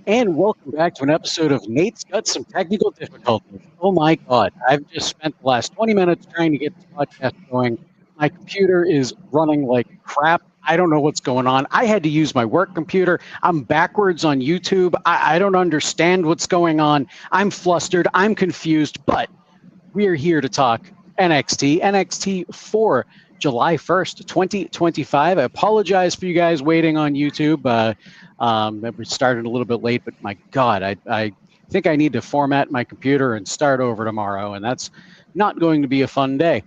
And welcome back to an episode of Nate's Got Some Technical Difficulties. Oh my God, I've just spent the last 20 minutes trying to get this podcast going. My computer is running like crap. I don't know what's going on. I had to use my work computer. I'm backwards on YouTube. I don't understand what's going on. I'm flustered. I'm confused, but we're here to talk NXT. NXT for July 1st, 2025. I apologize for you guys waiting on YouTube. We started a little bit late, but my God, I think I need to format my computer and start over tomorrow, and that's not going to be a fun day.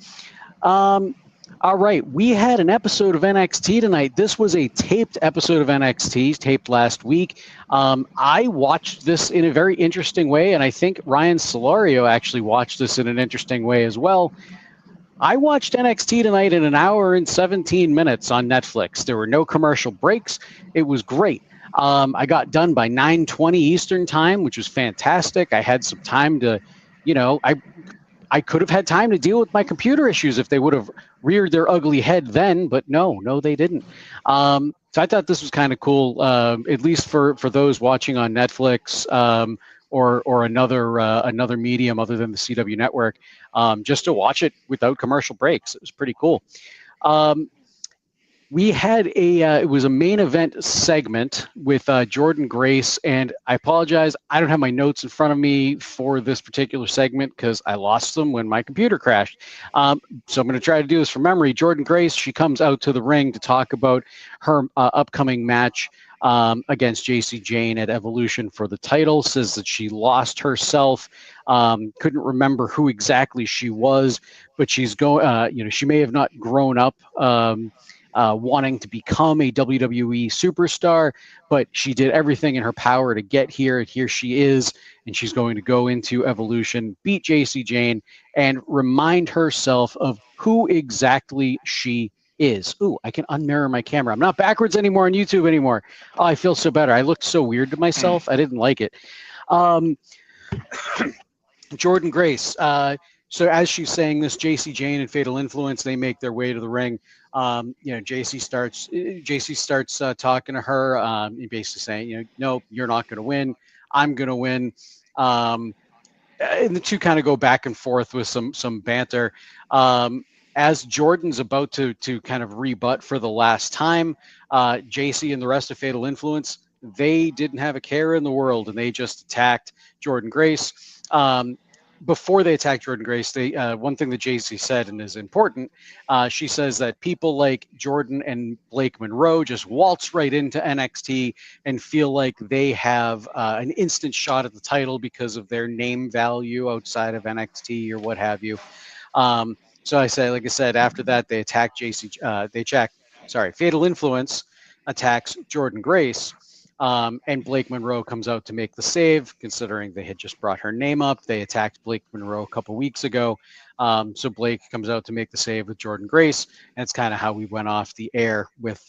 All right, we had an episode of NXT tonight. This was a taped episode of NXT, taped last week. I watched this in a very interesting way, and I think Ryan Solario actually watched this in an interesting way as well. I watched NXT tonight in an hour and 17 minutes on Netflix. There were no commercial breaks. It was great. I got done by 9:20 Eastern time, which was fantastic. I had some time to, I could have had time to deal with my computer issues if they would have reared their ugly head then, but no, they didn't. So I thought this was kind of cool, at least for those watching on Netflix or another medium other than the CW network, just to watch it without commercial breaks. It was pretty cool. We had it was a main event segment with Jordan Grace, and I apologize, I don't have my notes in front of me for this particular segment because I lost them when my computer crashed. So I'm going to try to do this from memory. Jordan Grace, she comes out to the ring to talk about her upcoming match against JC Jane at Evolution for the title, says that she lost herself, couldn't remember who exactly she was, but she's going, she may have not grown up wanting to become a WWE superstar, but she did everything in her power to get here, and here she is, and she's going to go into Evolution, beat JC Jane, and remind herself of who exactly she is. Ooh, I can unmirror my camera. I'm not backwards anymore on YouTube anymore. Oh, I feel so better. I looked so weird to myself. I didn't like it. Jordan Grace. So as she's saying this, JC Jane and Fatal Influence, they make their way to the ring. JC starts talking to her, basically saying, no, you're not going to win. I'm going to win. And the two kind of go back and forth with some banter. As Jordan's about to kind of rebut for the last time, JC and the rest of Fatal Influence, they didn't have a care in the world, and they just attacked Jordan Grace. Before they attacked Jordan Grace, they one thing that JC said, and is important, she says that people like Jordan and Blake Monroe just waltz right into NXT and feel like they have an instant shot at the title because of their name value outside of NXT or what have you. So like I said, after that, they attack Fatal Influence attacks Jordan Grace. And Blake Monroe comes out to make the save, considering they had just brought her name up. They attacked Blake Monroe a couple weeks ago. So Blake comes out to make the save with Jordan Grace. And it's kind of how we went off the air with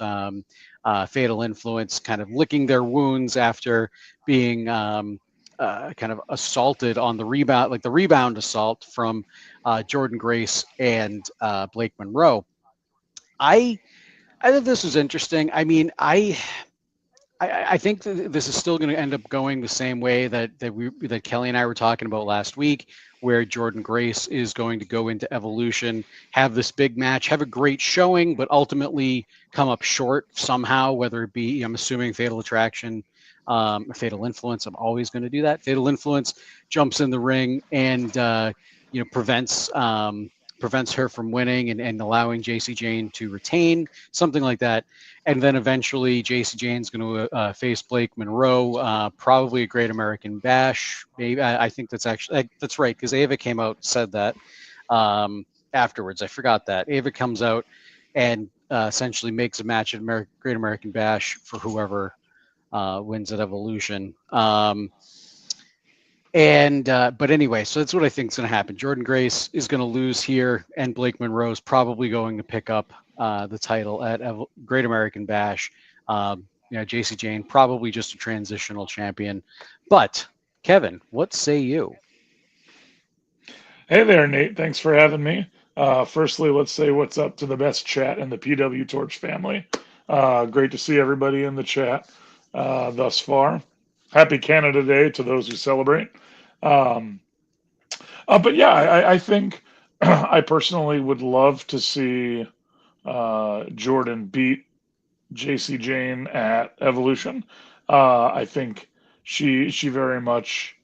Fatal Influence kind of licking their wounds after being kind of assaulted on the rebound, like the rebound assault from Jordan Grace and Blake Monroe. I thought this was interesting. I mean, I think that this is still going to end up going the same way that Kelly and I were talking about last week, where Jordan Grace is going to go into Evolution, have this big match, have a great showing, but ultimately come up short somehow, whether it be, I'm assuming Fatal Attraction, Fatal Influence. I'm always going to do that. Fatal Influence jumps in the ring and prevents her from winning and allowing JC Jane to retain, something like that. And then eventually JC Jane's going to face Blake Monroe, probably a Great American Bash. Maybe I think that's right, because Ava came out and said that afterwards. I forgot that. Ava comes out and essentially makes a match at Great American Bash for whoever wins at Evolution. But anyway, so that's what I think is going to happen. Jordan Grace is going to lose here, and Blake Monroe is probably going to pick up the title at Great American Bash. JC Jane probably just a transitional champion. But Kevin, what say you? Hey there, Nate. Thanks for having me. Firstly, let's say what's up to the best chat in the PWTorch family. Great to see everybody in the chat thus far. Happy Canada Day to those who celebrate. Um, but yeah, I think I personally would love to see Jordan beat JC Jane at Evolution. I think she very much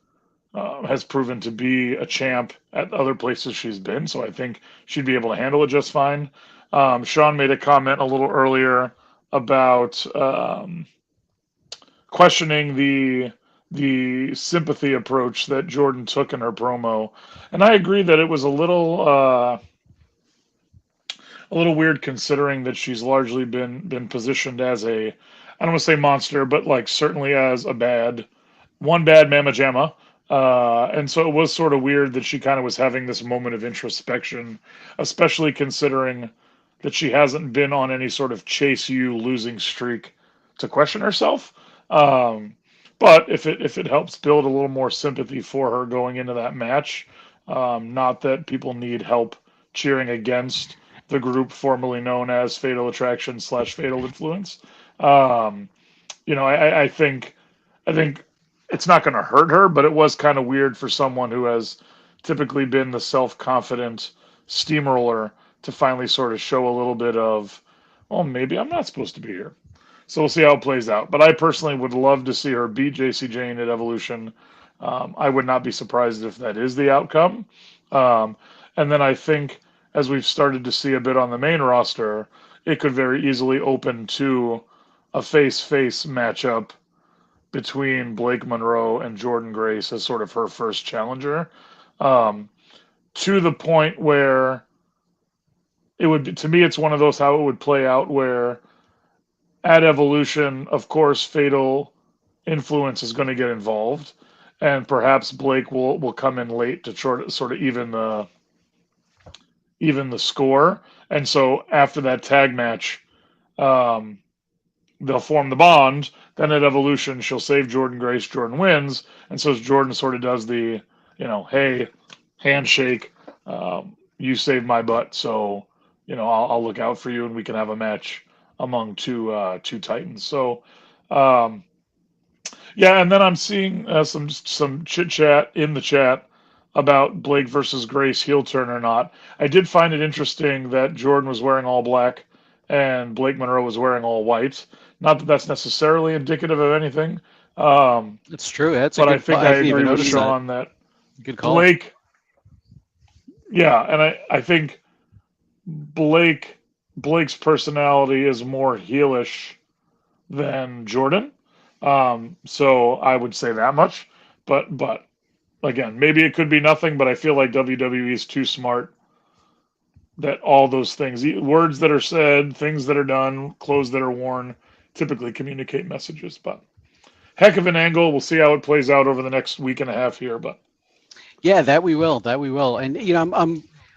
has proven to be a champ at other places she's been, so I think she'd be able to handle it just fine. Sean made a comment a little earlier about questioning the sympathy approach that Jordan took in her promo, and I agree that it was a little weird considering that she's largely been positioned as a, I don't want to say monster, but like certainly as a bad Mama Jamma. And so it was sort of weird that she kind of was having this moment of introspection, especially considering that she hasn't been on any sort of chase you losing streak to question herself. Um, but if it helps build a little more sympathy for her going into that match, not that people need help cheering against the group formerly known as Fatal Attraction / Fatal Influence. Um, I think it's not going to hurt her, but it was kind of weird for someone who has typically been the self-confident steamroller to finally sort of show a little bit of, well, maybe I'm not supposed to be here. So we'll see how it plays out. But I personally would love to see her beat JC Jane at Evolution. I would not be surprised if that is the outcome. And then I think, as we've started to see a bit on the main roster, it could very easily open to a face-face matchup between Blake Monroe and Jordan Grace as sort of her first challenger, to the point where it would be, to me, it's one of those how it would play out where at Evolution, of course, Fatal Influence is going to get involved, and perhaps Blake will come in late to sort of even the score. And so after that tag match, they'll form the bond. Then at Evolution, she'll save Jordan Grace. Jordan wins, and so Jordan sort of does the, hey, handshake. You saved my butt, so I'll look out for you, and we can have a match among two titans. So, yeah, and then I'm seeing some chit chat in the chat about Blake versus Grace heel turn or not. I did find it interesting that Jordan was wearing all black and Blake Monroe was wearing all white. Not that that's necessarily indicative of anything. It's true. That's but a I good think call. I agree with Sean that good call. Blake. Yeah, and I think Blake's personality is more heelish than Jordan. So I would say that much. But again, maybe it could be nothing, but I feel like WWE is too smart that all those things, words that are said, things that are done, clothes that are worn, typically communicate messages. But heck of an angle. We'll see how it plays out over the next week and a half here. But yeah, that we will. And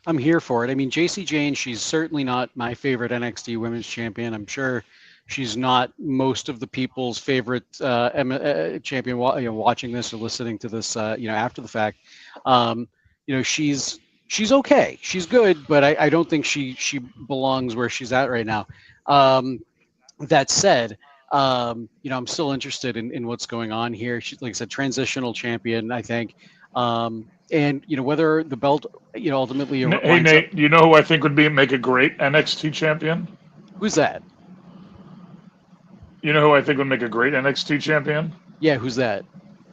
I'm here for it. I mean, JC Jane, she's certainly not my favorite NXT Women's Champion. I'm sure she's not most of the people's favorite champion. Watching this or listening to this, after the fact, she's okay. She's good, but I don't think she belongs where she's at right now. That said, I'm still interested in what's going on here. She's, like I said, transitional champion, I think. And whether the belt, ultimately. Hey Nate, you know who I think would make a great NXT champion? Who's that? You know who I think would make a great NXT champion? Yeah, who's that?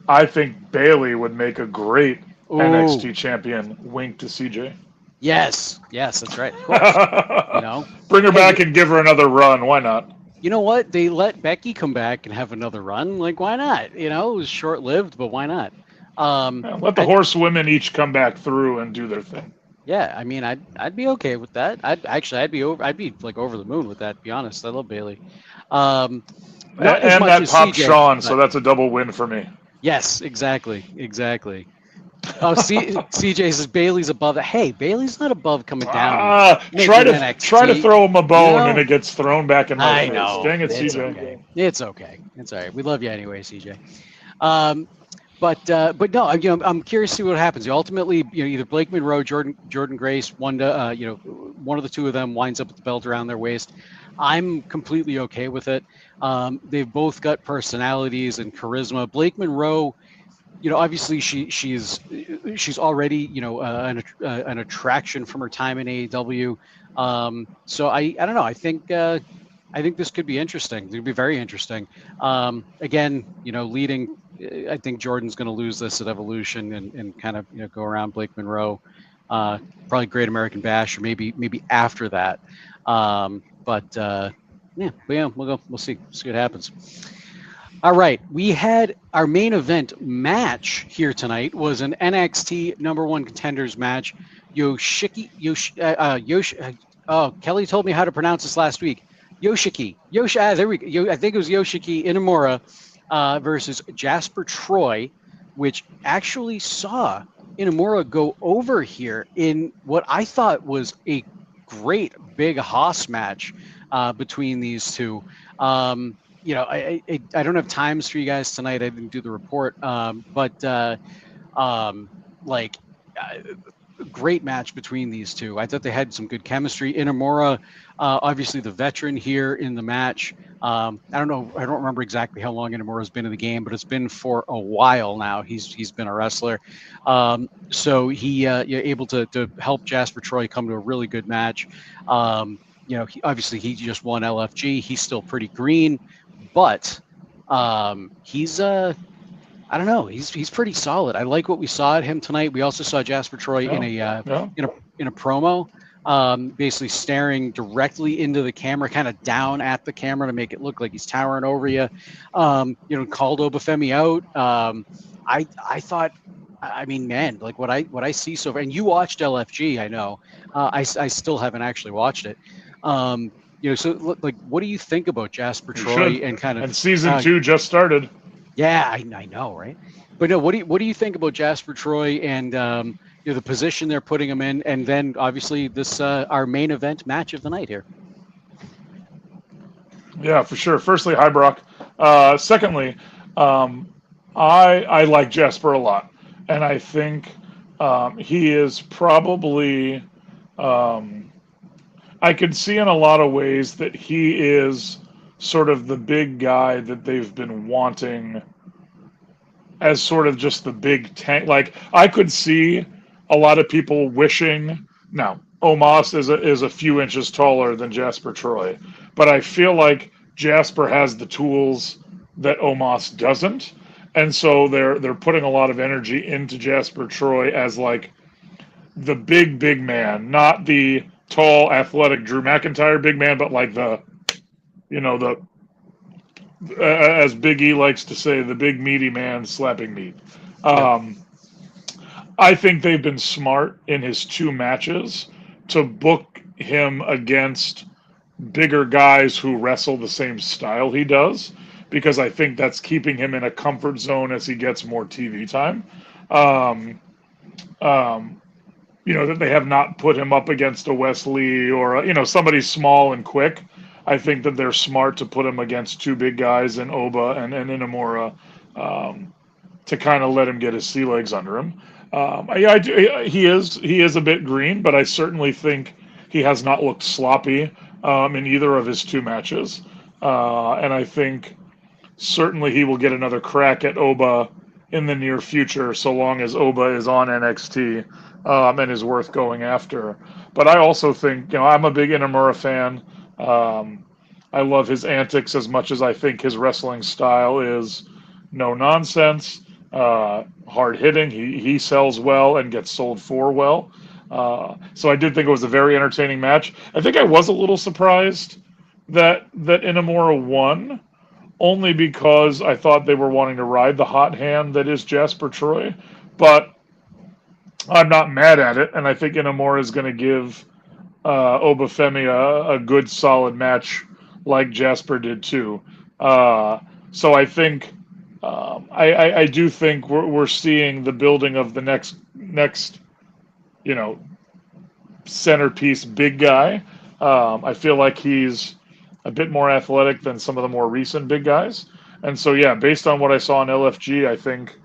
I think Bayley would make a great Ooh. NXT champion. Wink to CJ. Yes, that's right. Of course. Bring her back and give her another run. Why not? You know what? They let Becky come back and have another run. Like, why not? It was short-lived, but why not? Let the horsewomen each come back through and do their thing. Yeah, I mean, I'd be okay with that. I'd be like over the moon with that. To be honest, I love Bayley. And that popped Sean, so that's a double win for me. Yes, exactly. Oh, CJ says Bayley's above it. Hey, Bayley's not above coming down. Try to throw him a bone and it gets thrown back in my face. Know. Dang it, it's CJ. Okay. It's okay. It's all right. We love you anyway, CJ. But no, I'm curious to see what happens. Ultimately, either Blake Monroe, Jordan Grace, one of the two of them winds up with the belt around their waist. I'm completely okay with it. They've both got personalities and charisma. Blake Monroe, obviously she's already an attraction from her time in AEW. So I don't know. I think this could be interesting. It could be very interesting. Again, leading. I think Jordan's going to lose this at Evolution and kind of go around Blake Monroe. Probably Great American Bash, or maybe after that. Yeah, we'll see what happens. All right, we had our main event match here tonight was an NXT number one contenders match. Kelly told me how to pronounce this last week. There we go. I think it was Yoshiki Inamura versus Jasper Troy, which actually saw Inamura go over here in what I thought was a great big Haas match between these two. I don't have times for you guys tonight. I didn't do the report, great match between these two. I thought they had some good chemistry. Inamura, obviously the veteran here in the match. I don't know. I don't remember exactly how long Inamura's been in the game, but it's been for a while now. He's been a wrestler. So he able to help Jasper Troy come to a really good match. He just won LFG. He's still pretty green, but he's I don't know. He's pretty solid. I like what we saw at him tonight. We also saw Jasper Troy in a promo, basically staring directly into the camera, kind of down at the camera to make it look like he's towering over you. Called Obafemi out. I thought, I mean, man, like what I see so far. And you watched LFG, I know. I still haven't actually watched it. So like, what do you think about Jasper Troy and season 2 just started? Yeah, I know, right? But no, what do you think about Jasper Troy and the position they're putting him in, and then obviously this our main event match of the night here? Yeah, for sure. Firstly, hi Brock. Secondly, I like Jasper a lot, and I think he is probably. I could see in a lot of ways that he is sort of the big guy that they've been wanting as sort of just the big tank. Like, I could see a lot of people wishing. Now, Omos is a few inches taller than Jasper Troy, but I feel like Jasper has the tools that Omos doesn't, and so they're putting a lot of energy into Jasper Troy as like the big man, not the tall, athletic Drew McIntyre big man, but like as Big E likes to say, the big meaty man slapping meat. I think they've been smart in his 2 matches to book him against bigger guys who wrestle the same style he does, because I think that's keeping him in a comfort zone as he gets more TV time. That they have not put him up against a Wesley or somebody small and quick. I think that they're smart to put him against 2 big guys in Oba and Inamura, to kind of let him get his sea legs under him. He is a bit green, but I certainly think he has not looked sloppy in either of his 2 matches, and I think certainly he will get another crack at Oba in the near future, so long as Oba is on NXT. And is worth going after. But I also think, I'm a big Inamura fan. I love his antics as much as I think his wrestling style is no nonsense, hard hitting. He sells well and gets sold for well. So I did think it was a very entertaining match. I think I was a little surprised that Inamura won, only because I thought they were wanting to ride the hot hand that is Jasper Troy. But I'm not mad at it, and I think Inamura is going to give Obafemi a good, solid match like Jasper did too. So I think I do think we're seeing the building of the next centerpiece big guy. I feel like he's a bit more athletic than some of the more recent big guys, and so yeah, based on what I saw in LFG, I think.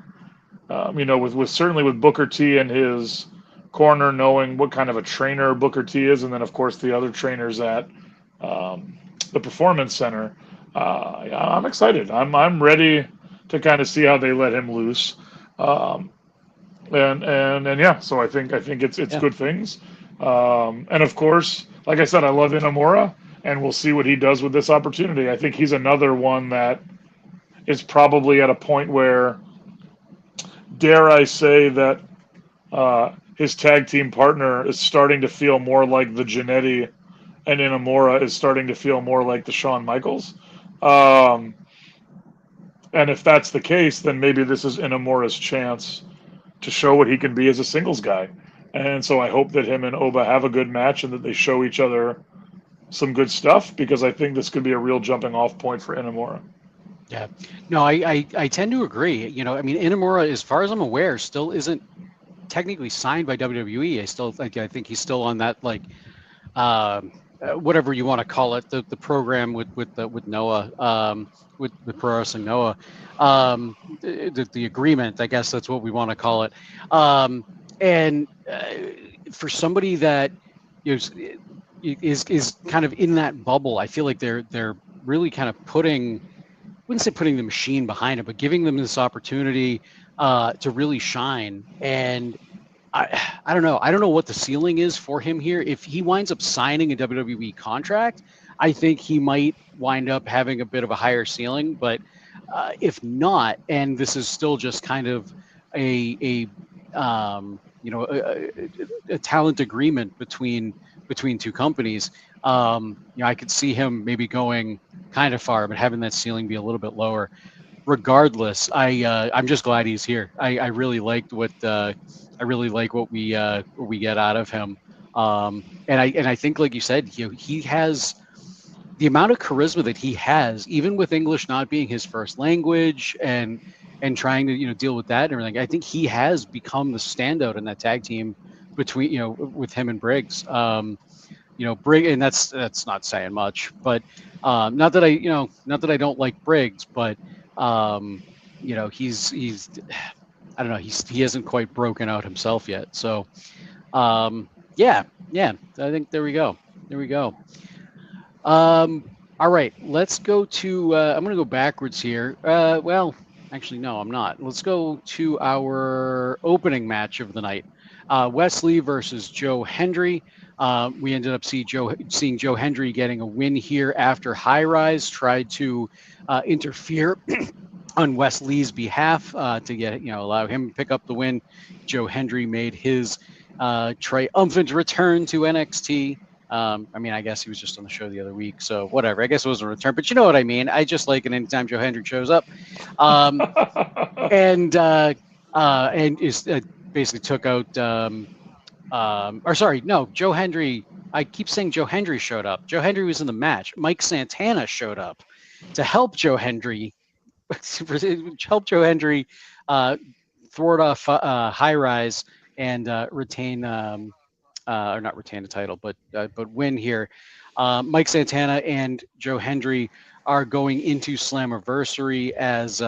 With certainly with Booker T in his corner, knowing what kind of a trainer Booker T is, and then of course the other trainers at the Performance Center. Yeah, I'm excited. I'm ready to kind of see how they let him loose. Um, and yeah, so I think it's Yeah. good things. And of course, like I said, I love Inamura, and we'll see what he does with this opportunity. I think he's another one that is probably at a point where, dare I say, that his tag team partner is starting to feel more like the Jannetty, and Inamura is starting to feel more like the Shawn Michaels. Um, and if that's the case, then maybe this is Inamura's chance to show what he can be as a singles guy. And so I hope that him and Oba have a good match and that they show each other some good stuff, because I think this could be a real jumping off point for Inamura. Yeah. No, I tend to agree. I mean, Inamura, as far as I'm aware, still isn't technically signed by WWE. I think he's still on that, like, whatever you want to call it, the program with Noah, with Pro Wrestling Noah, the agreement. I guess that's what we want to call it. And for somebody that is kind of in that bubble, I feel like they're really kind of wouldn't say putting the machine behind it, but giving them this opportunity to really shine. And I don't know. I don't know what the ceiling is for him here. If he winds up signing a WWE contract, I think he might wind up having a bit of a higher ceiling. But if not, and this is still just kind of a a talent agreement between two companies, I could see him maybe going kind of far, but having that ceiling be a little bit lower. Regardless, I'm just glad he's here. I really liked what we get out of him. And I think, like you said, he has the amount of charisma that he has, even with English not being his first language, and trying to deal with that and everything. I think he has become the standout in that tag team between with him and Briggs. Briggs, and that's not saying much, but not that I don't like Briggs, but he's I don't know, he hasn't quite broken out himself yet. So yeah, I think there we go. All right, let's go to I'm going to go backwards here. Well, actually, no, I'm not. Let's go to our opening match of the night. Wes Lee versus Joe Hendry. We ended up seeing Joe Hendry getting a win here after High Rise tried to interfere on Wes Lee's behalf to get allow him to pick up the win. Joe Hendry made his triumphant return to NXT. I mean, I guess he was just on the show the other week, so whatever. I guess it wasn't a return, but you know what I mean. I just like it anytime Joe Hendry shows up, and is basically took out. Or sorry, no, Joe Hendry. I keep saying Joe Hendry showed up. Joe Hendry was in the match. Mike Santana showed up to help Joe Hendry. Help Joe Hendry thwart off High Rise and retain. Or not retain the title, but win here. Mike Santana and Joe Hendry are going into Slammiversary as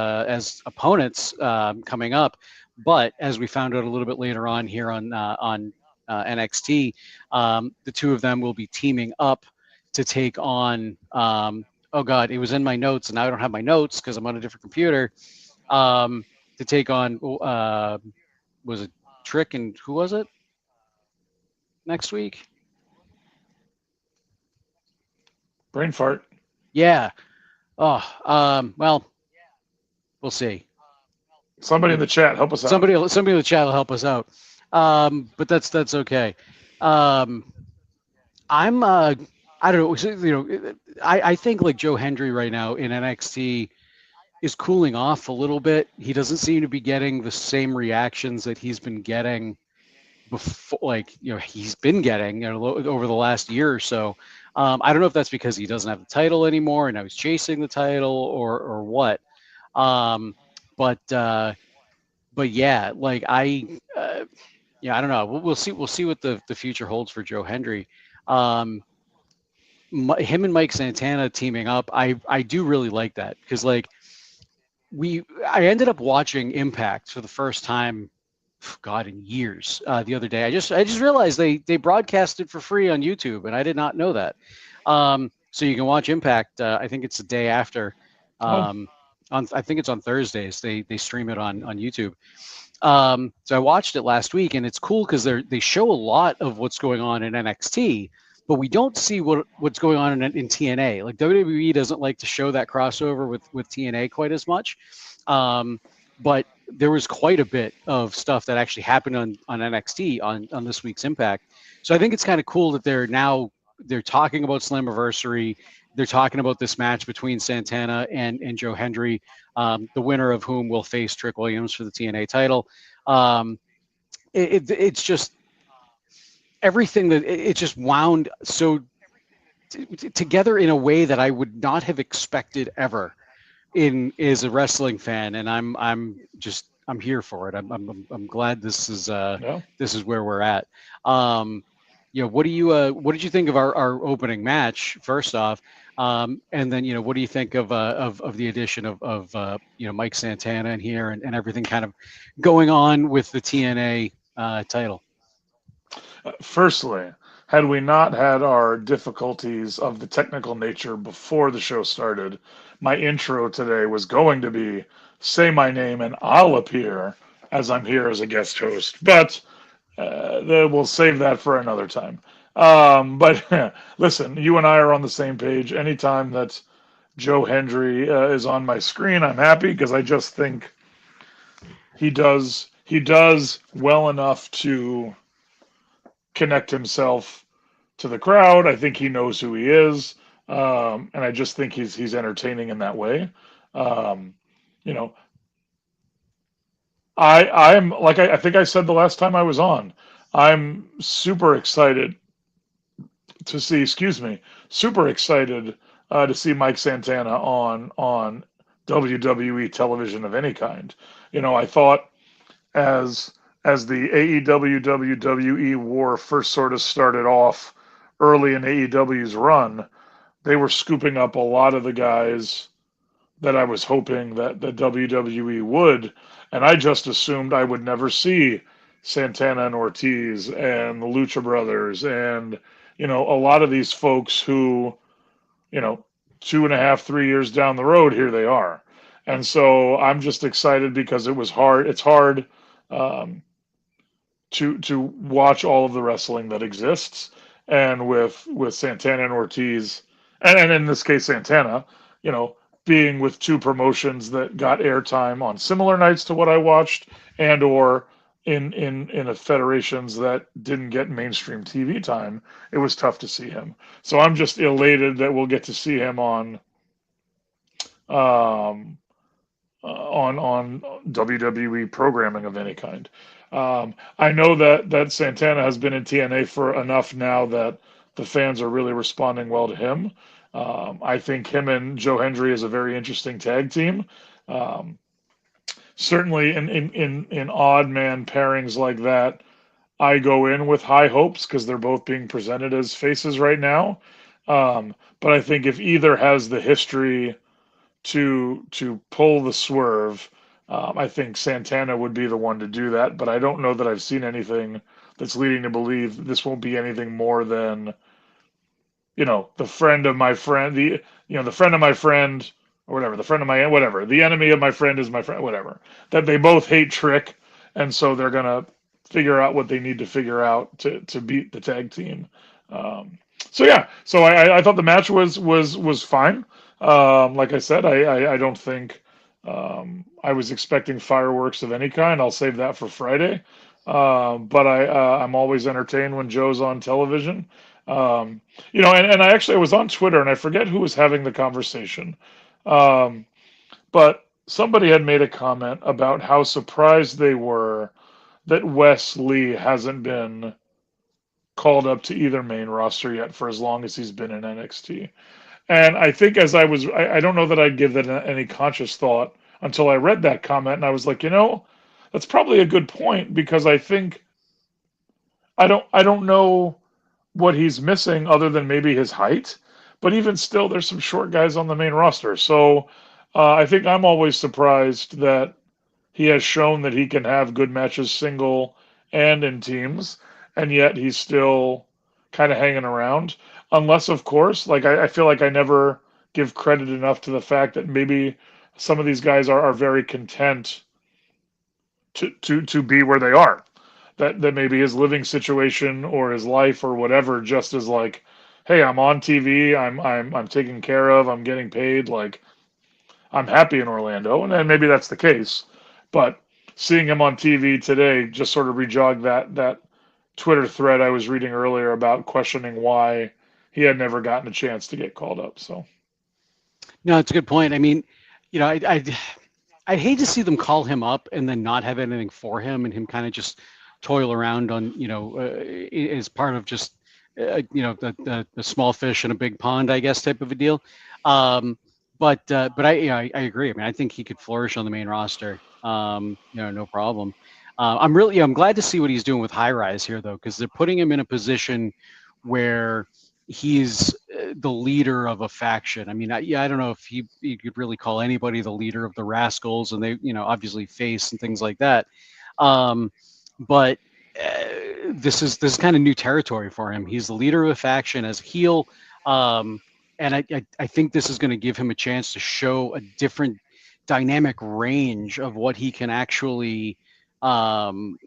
opponents coming up. But as we found out a little bit later on here on NXT, the two of them will be teaming up to take on. Oh God, it was in my notes, and now I don't have my notes because I'm on a different computer. To take on was it Trick and who was it? Next week? Brain fart. Yeah. Oh, well, we'll see. Somebody in the chat, help us out. Somebody in the chat will help us out. But that's okay. I'm I don't know. I think like Joe Hendry right now in NXT is cooling off a little bit. He doesn't seem to be getting the same reactions that he's been getting before, like he's been getting over the last year or so. I don't know if that's because he doesn't have the title anymore and now he's chasing the title or what. But yeah, like I don't know. We'll see what the future holds for Joe Hendry. Him and Mike Santana teaming up, I do really like that because like I ended up watching Impact for the first time, God, in years. The other day, I just realized they broadcasted for free on YouTube, and I did not know that. So you can watch Impact. I think it's the day after. Oh, Um, I think it's on Thursdays. They stream it on YouTube. So I watched it last week, and it's cool because they show a lot of what's going on in NXT, but we don't see what's going on in TNA. Like WWE doesn't like to show that crossover with TNA quite as much. Um, but there was quite a bit of stuff that actually happened on NXT on this week's Impact. So I think it's kind of cool that they're talking about Slammiversary. They're talking about this match between Santana and Joe Hendry, the winner of whom will face Trick Williams for the TNA title. Um, it's just everything that it just wound so together in a way that I would not have expected ever in as a wrestling fan, and I'm here for it. I'm glad yeah. this is where we're at. Um, what did you think of our opening match first off, and then what do you think of the addition of Mike Santana in here and everything kind of going on with the TNA title? Firstly, had we not had our difficulties of the technical nature before the show started, my intro today was going to be say my name and I'll appear as I'm here as a guest host. But we'll save that for another time. But listen, you and I are on the same page. Anytime that Joe Hendry is on my screen, I'm happy because I just think he does well enough to connect himself to the crowd. I think he knows who he is, and I just think he's entertaining in that way. Um, you know, I'm like I think I said the last time I was on. I'm super excited to see. Excuse me, super excited to see Mike Santana on WWE television of any kind. I thought as the AEW WWE war first sort of started off early in AEW's run, they were scooping up a lot of the guys that I was hoping that the WWE would, and I just assumed I would never see Santana and Ortiz and the Lucha Brothers and a lot of these folks who you know 2.5 3 years down the road, here they are. And so I'm just excited because it's hard um, to watch all of the wrestling that exists, and with Santana and Ortiz, and in this case Santana, you know, being with two promotions that got airtime on similar nights to what I watched, and or in a federations that didn't get mainstream TV time, it was tough to see him. So I'm just elated that we'll get to see him um, on WWE programming of any kind. I know that Santana has been in TNA for enough now that the fans are really responding well to him. I think him and Joe Hendry is a very interesting tag team. Um, Certainly in odd man pairings like that, I go in with high hopes because they're both being presented as faces right now. But I think if either has the history to pull the swerve, I think Santana would be the one to do that. But I don't know that I've seen anything that's leading to believe this won't be anything more than the friend of my friend, the friend of my friend, or whatever, the friend of my whatever, the enemy of my friend is my friend, whatever. That they both hate Trick, and so they're gonna figure out what they need to figure out to beat the tag team. Um, so yeah, so I thought the match was fine. Like I said, I don't think I was expecting fireworks of any kind. I'll save that for Friday. But I'm always entertained when Joe's on television. Um, and I was on Twitter and I forget who was having the conversation. Um, but somebody had made a comment about how surprised they were that Wes Lee hasn't been called up to either main roster yet for as long as he's been in NXT. And I think I don't know that I'd give that any conscious thought until I read that comment, and I was like, that's probably a good point because I don't know what he's missing other than maybe his height, but even still, there's some short guys on the main roster. So I think I'm always surprised that he has shown that he can have good matches single and in teams, and yet he's still kind of hanging around. unless, of course, like I feel like I never give credit enough to the fact that maybe some of these guys are very content to be where they are. That maybe his living situation or his life or whatever just is like, hey, I'm on TV, I'm taken care of, I'm getting paid, like I'm happy in Orlando, and maybe that's the case. But seeing him on TV today just sort of rejogged that Twitter thread I was reading earlier about questioning why he had never gotten a chance to get called up. So No, it's a good point. I mean, I'd hate to see them call him up and then not have anything for him, and him kind of just toil around on, as part of just, the small fish in a big pond, I guess, type of a deal. Um, but I agree. I mean, I think he could flourish on the main roster. No problem. I'm glad to see what he's doing with High Rise here, though, because they're putting him in a position where he's the leader of a faction. I mean, I don't know if you could really call anybody the leader of the Rascals, and they, obviously face and things like that. Um, but this is kind of new territory for him. He's the leader of a faction as a heel, and I think this is going to give him a chance to show a different dynamic range of what he can actually um,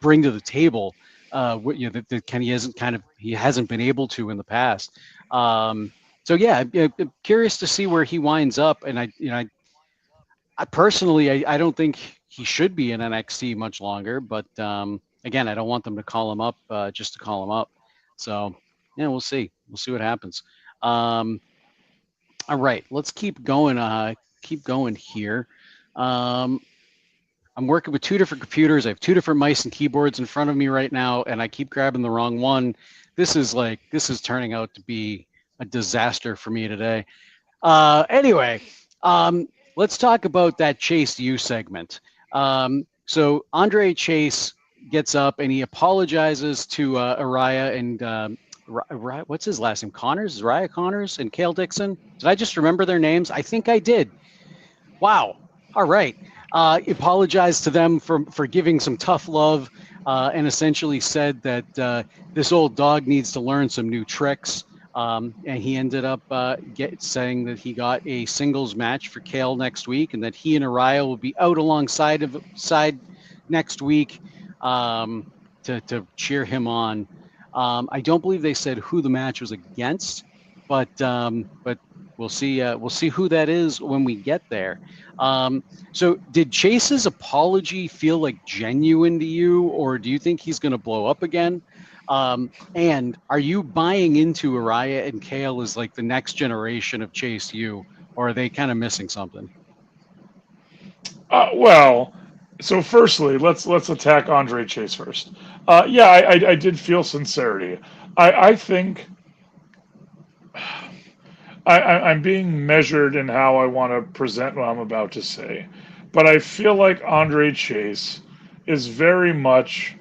bring to the table. That he hasn't been able to in the past. So yeah, I'm curious to see where he winds up. And I personally, I don't think he should be in NXT much longer. But again, I don't want them to call him up just to call him up. So yeah, we'll see. We'll see what happens. All right, let's keep going. Keep going here. Um, I'm working with two different computers. I have two different mice and keyboards in front of me right now, and I keep grabbing the wrong one. This is turning out to be a disaster for me today. Anyway, let's talk about that Chase U segment. So Andre Chase gets up and he apologizes to Araya and what's his last name? Connors? Raya Connors and Cale Dixon? Did I just remember their names? I think I did. Wow. All right. Apologized to them for giving some tough love, and essentially said that this old dog needs to learn some new tricks. And he ended up saying that he got a singles match for Cale next week, and that he and Araya will be out alongside next week to cheer him on. I don't believe they said who the match was against, but we'll see. We'll see who that is when we get there. So did Chase's apology feel like genuine to you, or do you think he's going to blow up again? And are you buying into Araya and Cale as like the next generation of Chase U, or are they kind of missing something? Well, so firstly, let's attack Andre Chase first. Yeah, I did feel sincerity. I think I'm being measured in how I want to present what I'm about to say, but I feel like Andre Chase is very much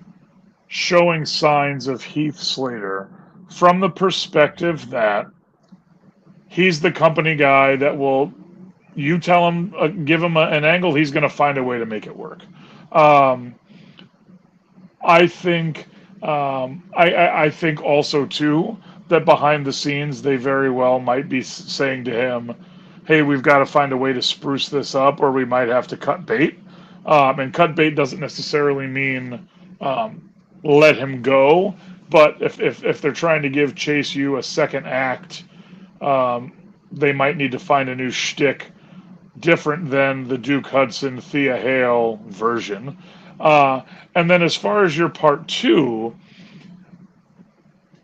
showing signs of Heath Slater from the perspective that he's the company guy that will, you tell him, give him an angle, he's going to find a way to make it work. Um, I think I think also too that behind the scenes they very well might be saying to him, "Hey, we've got to find a way to spruce this up, or we might have to cut bait." And cut bait doesn't necessarily mean let him go, but if they're trying to give Chase U a second act, um, they might need to find a new shtick different than the Duke Hudson Thea Hale version. Uh, and then as far as your part two,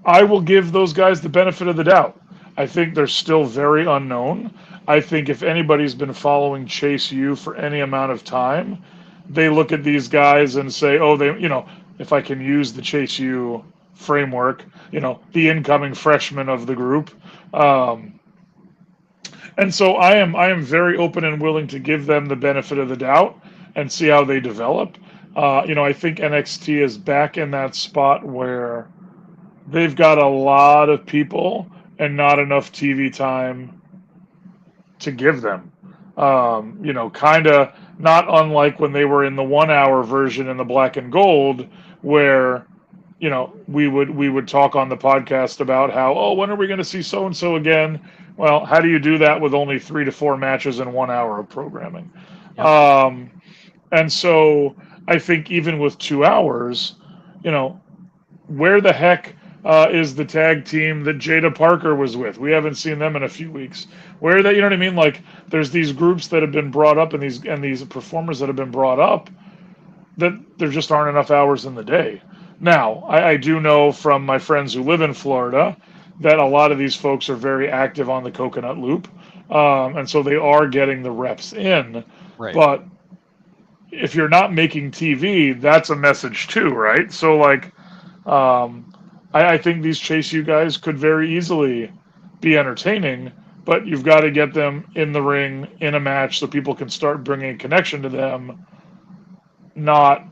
I will give those guys the benefit of the doubt. I think they're still very unknown. I think if anybody's been following Chase U for any amount of time, they look at these guys and say, oh, if I can use the Chase U framework, the incoming freshman of the group. And so I am very open and willing to give them the benefit of the doubt and see how they develop. I think NXT is back in that spot where they've got a lot of people and not enough TV time to give them. Kind of not unlike when they were in the 1 hour version in the black and gold, where we would talk on the podcast about how, oh, when are we going to see so and so again? Well, how do you do that with only 3 to 4 matches in 1 hour of programming? Yep. And so I think even with 2 hours, you know, where the heck is the tag team that Jada Parker was with? We haven't seen them in a few weeks. Where that, you know what I mean? Like, there's these groups that have been brought up, and these performers that have been brought up, that there just aren't enough hours in the day. Now, I do know from my friends who live in Florida that a lot of these folks are very active on the Coconut Loop, and so they are getting the reps in. Right. But if you're not making TV, that's a message too, right? So like, I think these Chase U guys could very easily be entertaining, but you've got to get them in the ring in a match so people can start bringing a connection to them, not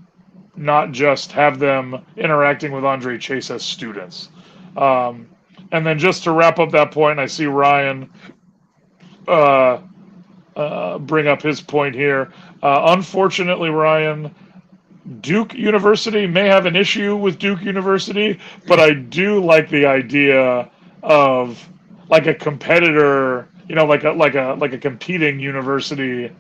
just have them interacting with Andre Chase as students. And then just to wrap up that point, I see Ryan bring up his point here. Unfortunately, Ryan, Duke University may have an issue with Duke University, but I do like the idea of like a competitor, like a competing university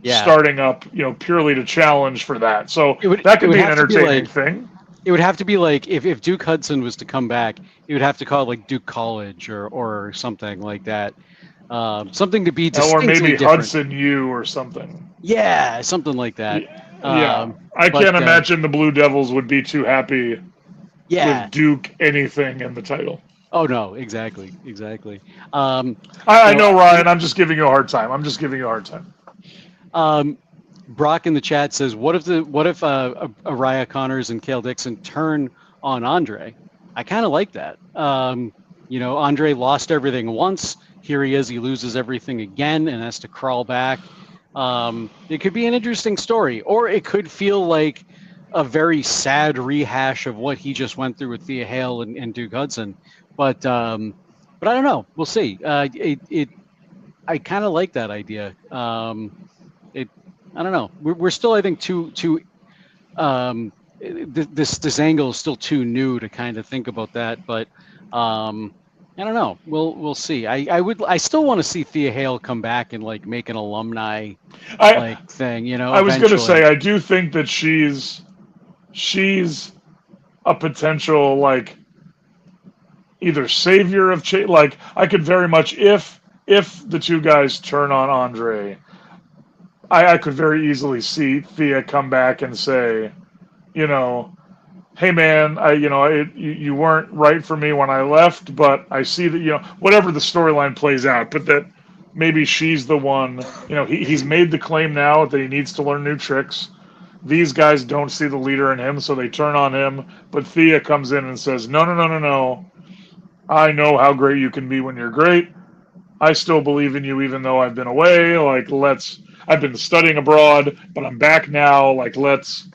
starting up, purely to challenge for that. So that could be an entertaining thing. It would have to be like if Duke Hudson was to come back, it would have to call it like Duke College or something like that. Something to be distinctly or maybe different. Hudson U or something. Yeah, something like that. Yeah, I can't imagine the Blue Devils would be too happy with Duke anything in the title. Oh no, exactly. I know, Ryan. I'm just giving you a hard time. Brock in the chat says, "What if Araya Connors and Cale Dixon turn on Andre?" I kind of like that. Andre lost everything once. Here he is. He loses everything again and has to crawl back. It could be an interesting story, or it could feel like a very sad rehash of what he just went through with Thea Hale and Duke Hudson. But I don't know. We'll see. I kind of like that idea. I don't know. We're still, I think, this angle is still too new to kind of think about that. But I don't know. We'll see. I still want to see Thea Hale come back and like make an alumni thing. I was going to say, I do think that she's a potential like either savior of like I could very much if the two guys turn on Andre, I could very easily see Thea come back and say, hey man, you weren't right for me when I left, but I see that, whatever the storyline plays out, but that maybe she's the one, he's made the claim now that he needs to learn new tricks. These guys don't see the leader in him, so they turn on him, but Thea comes in and says, no. I know how great you can be when you're great. I still believe in you even though I've been away. Like, I've been studying abroad, but I'm back now. Like, let's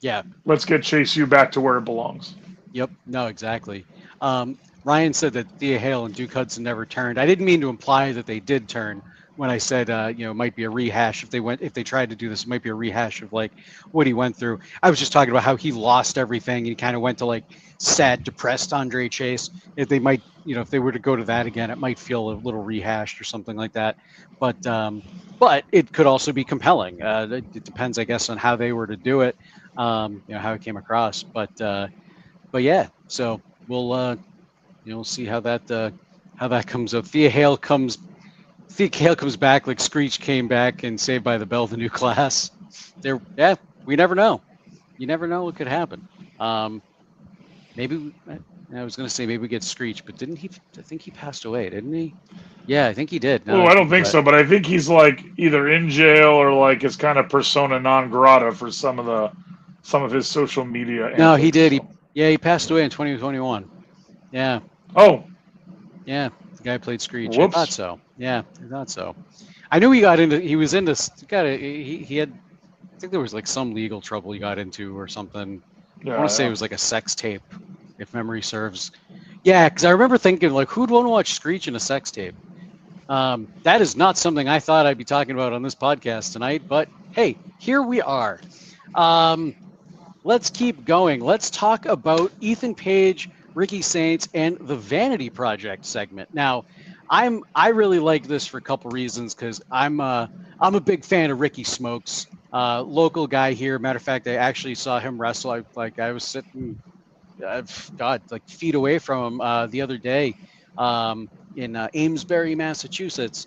get Chase U back to where it belongs. Yep. No, exactly. Ryan said that Thea Hale and Duke Hudson never turned. I didn't mean to imply that they did turn when I said, it might be a rehash if they tried to do this. It might be a rehash of like what he went through. I was just talking about how he lost everything and he kind of went to like sad, depressed Andre Chase. If they might, if they were to go to that again, it might feel a little rehashed or something like that. But it could also be compelling. It depends, I guess, on how they were to do it. How it came across. But yeah. So we'll see how that comes up. Thea Hale comes back like Screech came back and Saved by the Bell, the new class. We never know. You never know what could happen. Maybe I was going to say maybe we get Screech, but didn't he? I think he passed away, didn't he? Yeah, I think he did. I don't think so, but I think he's like either in jail or like is kind of persona non grata for some of his social media. No, he did. He passed away in 2021. Yeah. Oh. Yeah, the guy played Screech. Whoops. I thought so. Yeah, I thought so. I knew he had. I think there was like some legal trouble he got into or something. I want to say it was like a sex tape, if memory serves. Yeah, because I remember thinking like, who'd want to watch Screech in a sex tape? That is not something I thought I'd be talking about on this podcast tonight, but hey, here we are. let's keep going. Let's talk about Ethan Page, Ricky Saints, and the Vanity Project segment. Now, I really like this for a couple reasons because I'm a big fan of Ricky Smokes, local guy here. Matter of fact, I actually saw him wrestle. I was sitting, God, like feet away from him the other day in Amesbury, Massachusetts,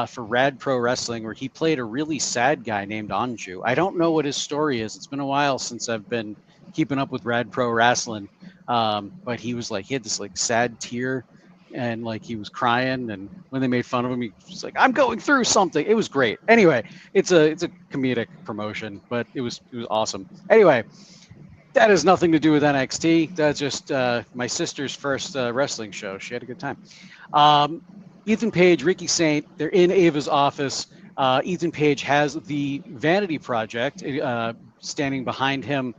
for Rad Pro Wrestling, where he played a really sad guy named Anju. I don't know what his story is. It's been a while since I've been keeping up with Rad Pro Wrestling, but he was like he had this like sad tear, and like he was crying. And when they made fun of him, he was like, "I'm going through something." It was great. Anyway, it's a comedic promotion, but it was awesome. Anyway, that has nothing to do with NXT. That's just my sister's first wrestling show. She had a good time. Um, Ethan Page, Ricky Saint, they're in Ava's office. Ethan Page has the Vanity Project standing behind him.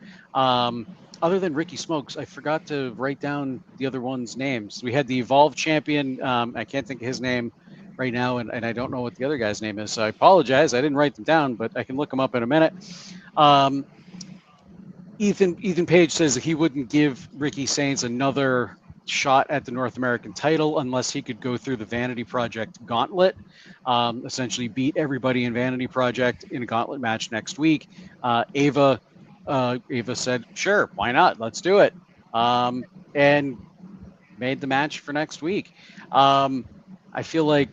Other than Ricky Smokes, I forgot to write down the other one's names. We had the Evolve champion. I can't think of his name right now, and I don't know what the other guy's name is. So I apologize. I didn't write them down, but I can look them up in a minute. Ethan Page says that he wouldn't give Ricky Saints another shot at the North American title unless he could go through the Vanity Project gauntlet, essentially beat everybody in Vanity Project in a gauntlet match next week. Ava said, "Sure, why not? Let's do it," and made the match for next week. I feel like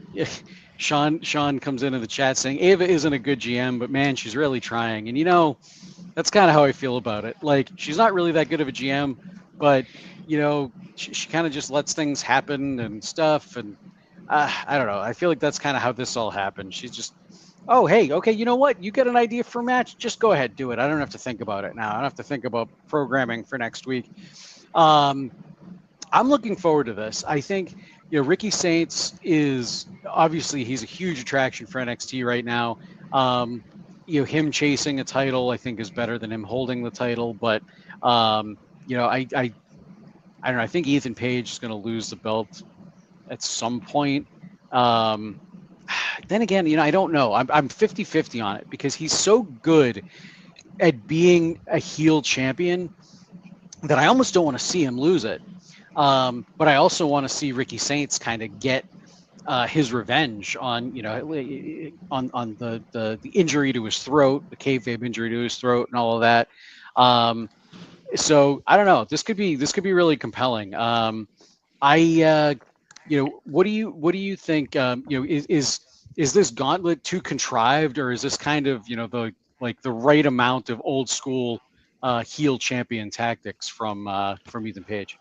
Sean comes into the chat saying Ava isn't a good GM, but man, she's really trying. And that's kind of how I feel about it. Like, she's not really that good of a GM, but she kind of just lets things happen and stuff. And I don't know. I feel like that's kind of how this all happened. She's just, oh, hey, okay, you know what? You get an idea for a match? Just go ahead, do it. I don't have to think about it now. I don't have to think about programming for next week. I'm looking forward to this. I think, Ricky Saints is obviously he's a huge attraction for NXT right now. Him chasing a title, I think, is better than him holding the title. But, I don't know. I think Ethan Page is going to lose the belt at some point. Then again, I don't know. I'm 50-50 on it because he's so good at being a heel champion that I almost don't want to see him lose it. But I also want to see Ricky Saints kind of get his revenge on the injury to his throat, the kayfabe injury to his throat, and all of that. So I don't know. This could be really compelling. What do you think? Is this gauntlet too contrived, or is this kind of the right amount of old school heel champion tactics from Ethan Page?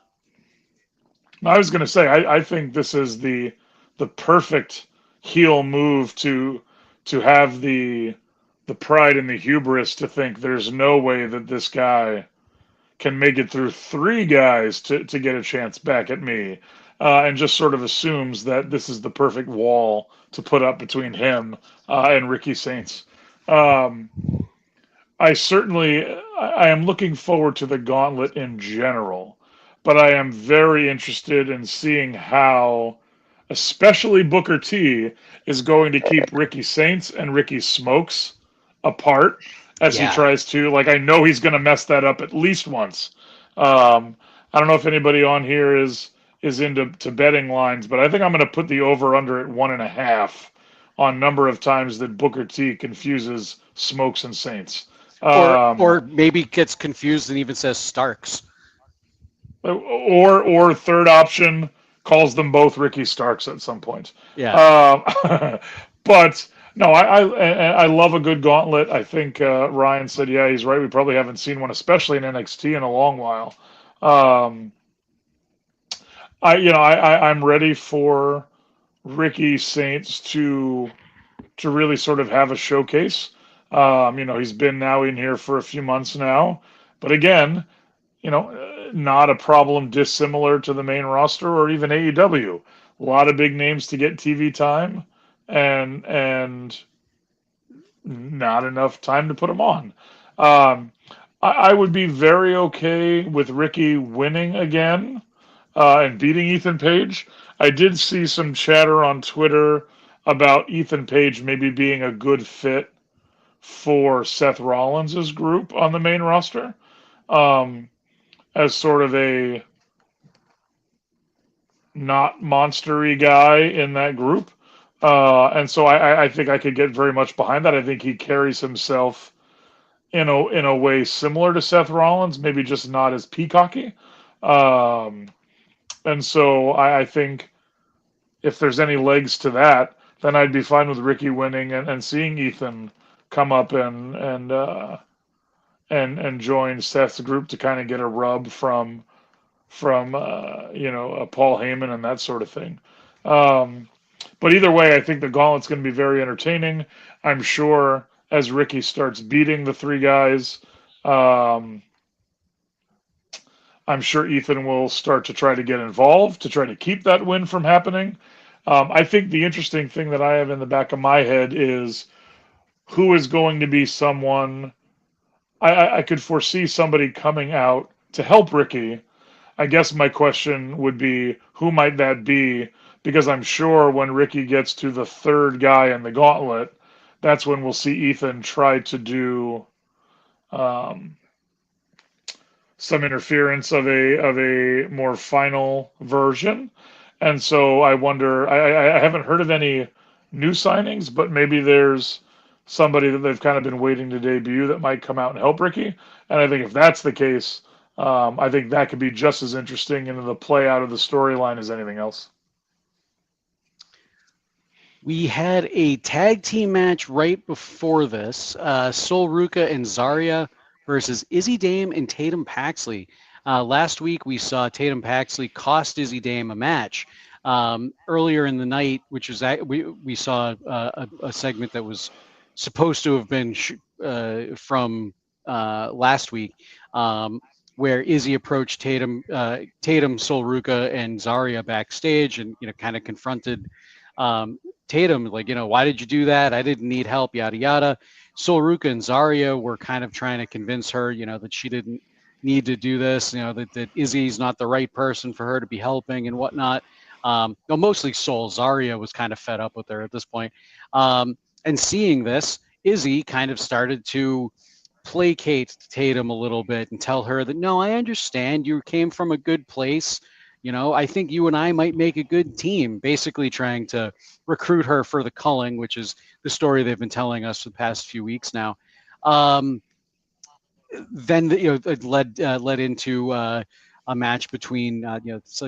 I was going to say, I think this is the perfect heel move to have the pride and the hubris to think there's no way that this guy can make it through three guys to get a chance back at me, and just sort of assumes that this is the perfect wall to put up between him and Ricky Saints. I am looking forward to the gauntlet in general, but I am very interested in seeing how, especially Booker T, is going to keep Ricky Saints and Ricky Smokes apart as he tries to. Like, I know he's going to mess that up at least once. I don't know if anybody on here is into betting lines, but I think I'm going to put the over under at 1.5 on number of times that Booker T confuses Smokes and Saints. Or maybe gets confused and even says Starks. Or third option, calls them both Ricky Starks at some point. Yeah. But no, I love a good gauntlet. I think Ryan said, yeah, he's right. We probably haven't seen one, especially in NXT, in a long while. I'm ready for Ricky Saints to really sort of have a showcase. He's been now in here for a few months now, but again, not a problem dissimilar to the main roster or even AEW. A lot of big names to get TV time, and not enough time to put them on. I would be very okay with Ricky winning again and beating Ethan Page. I did see some chatter on Twitter about Ethan Page maybe being a good fit for Seth Rollins' group on the main roster. um, as sort of a not monstery guy in that group. And so I think I could get very much behind that. I think he carries himself in a way similar to Seth Rollins, maybe just not as peacocky. Um, and so I think if there's any legs to that, then I'd be fine with Ricky winning and seeing Ethan come up and join Seth's group to kind of get a rub from Paul Heyman and that sort of thing. Um, but either way, I think the gauntlet's going to be very entertaining. I'm sure as Ricky starts beating the three guys, um, I'm sure Ethan will start to try to get involved to try to keep that win from happening. I think the interesting thing that I have in the back of my head is who is going to be someone. I could foresee somebody coming out to help Ricky. I guess my question would be who might that be? Because I'm sure when Ricky gets to the third guy in the gauntlet, that's when we'll see Ethan try to do um, some interference of a more final version. And so I wonder. I haven't heard of any new signings, but maybe there's somebody that they've kind of been waiting to debut that might come out and help Ricky. And I think if that's the case, I think that could be just as interesting in the play out of the storyline as anything else. We had a tag team match right before this. Sol Ruka and Zarya versus Izzy Dame and Tatum Paxley. Last week we saw Tatum Paxley cost Izzy Dame a match. Earlier in the night, which was we saw a segment that was supposed to have been from last week, where Izzy approached Tatum, Sol Ruka, and Zarya backstage, and kind of confronted Tatum, like, why did you do that? I didn't need help, yada yada. Sol Ruka and Zarya were kind of trying to convince her, that she didn't need to do this, that Izzy's not the right person for her to be helping and whatnot. Well, mostly Sol. Zarya was kind of fed up with her at this point. And seeing this, Izzy kind of started to placate Tatum a little bit and tell her that, no, I understand you came from a good place. I think you and I might make a good team, basically trying to recruit her for the culling, which is the story they've been telling us for the past few weeks now. Then it led into a match between like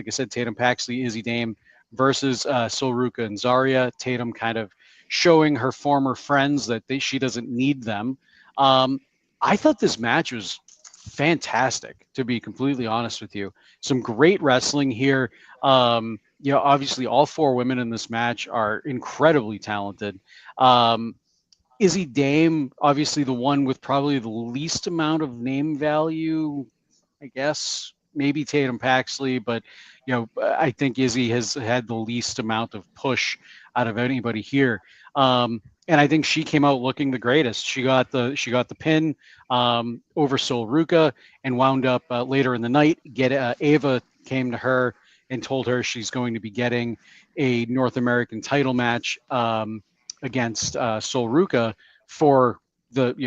I said, Tatum Paxley, Izzy Dame versus Sol Ruka and Zarya. Tatum kind of showing her former friends that she doesn't need them. I thought this match was fantastic, to be completely honest with you. Some great wrestling here. Obviously all four women in this match are incredibly talented. Izzy Dame, obviously the one with probably the least amount of name value, I guess. Maybe Tatum Paxley, but I think Izzy has had the least amount of push out of anybody here. And I think she came out looking the greatest. She got the pin over Sol Ruka and wound up later in the night. Ava came to her and told her she's going to be getting a North American title match against Sol Ruka for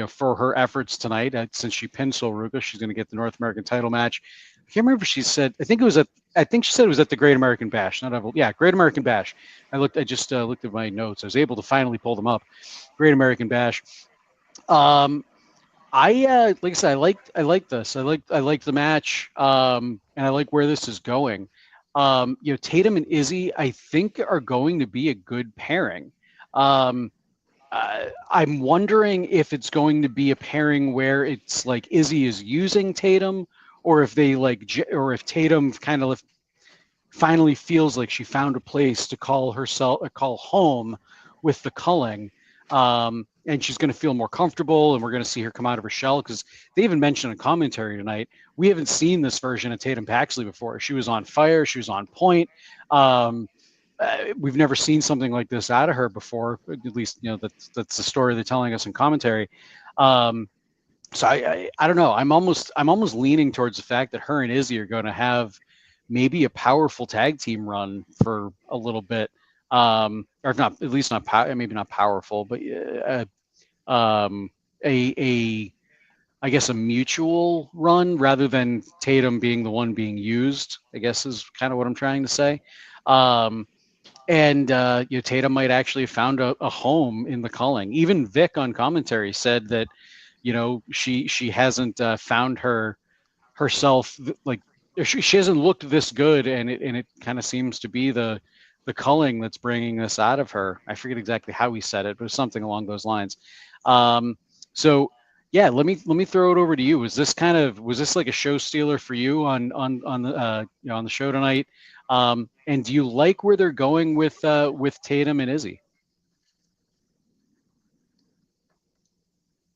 for her efforts tonight. Since she pinned Sol Ruka, she's going to get the North American title match. I can't remember if she said. I think she said it was at the Great American Bash. Great American Bash. I just looked at my notes. I was able to finally pull them up. Great American Bash. Like I said, I like this. I like the match. And I like where this is going. Tatum and Izzy, I think, are going to be a good pairing. I'm wondering if it's going to be a pairing where it's like Izzy is using Tatum, or if or if Tatum kind of finally feels like she found a place to call home with the culling, and she's going to feel more comfortable, and we're going to see her come out of her shell, because they even mentioned in commentary tonight, we haven't seen this version of Tatum Paxley before. She was on fire, she was on point. We've never seen something like this out of her before. At least, that's the story they're telling us in commentary. So I don't know. I'm almost leaning towards the fact that her and Izzy are going to have maybe a powerful tag team run for a little bit. Or if not, at least not maybe not powerful, but a I guess, a mutual run rather than Tatum being the one being used, I guess is kind of what I'm trying to say. Um, and Tatum might actually have found a home in the culling. Even Vic on commentary said that, she hasn't found herself like she hasn't looked this good, and it kind of seems to be the culling that's bringing this out of her. I forget exactly how he said it, but something along those lines. Um, so yeah, let me throw it over to you. Was this like a show stealer for you on the on the show tonight? And do you like where they're going with Tatum and Izzy?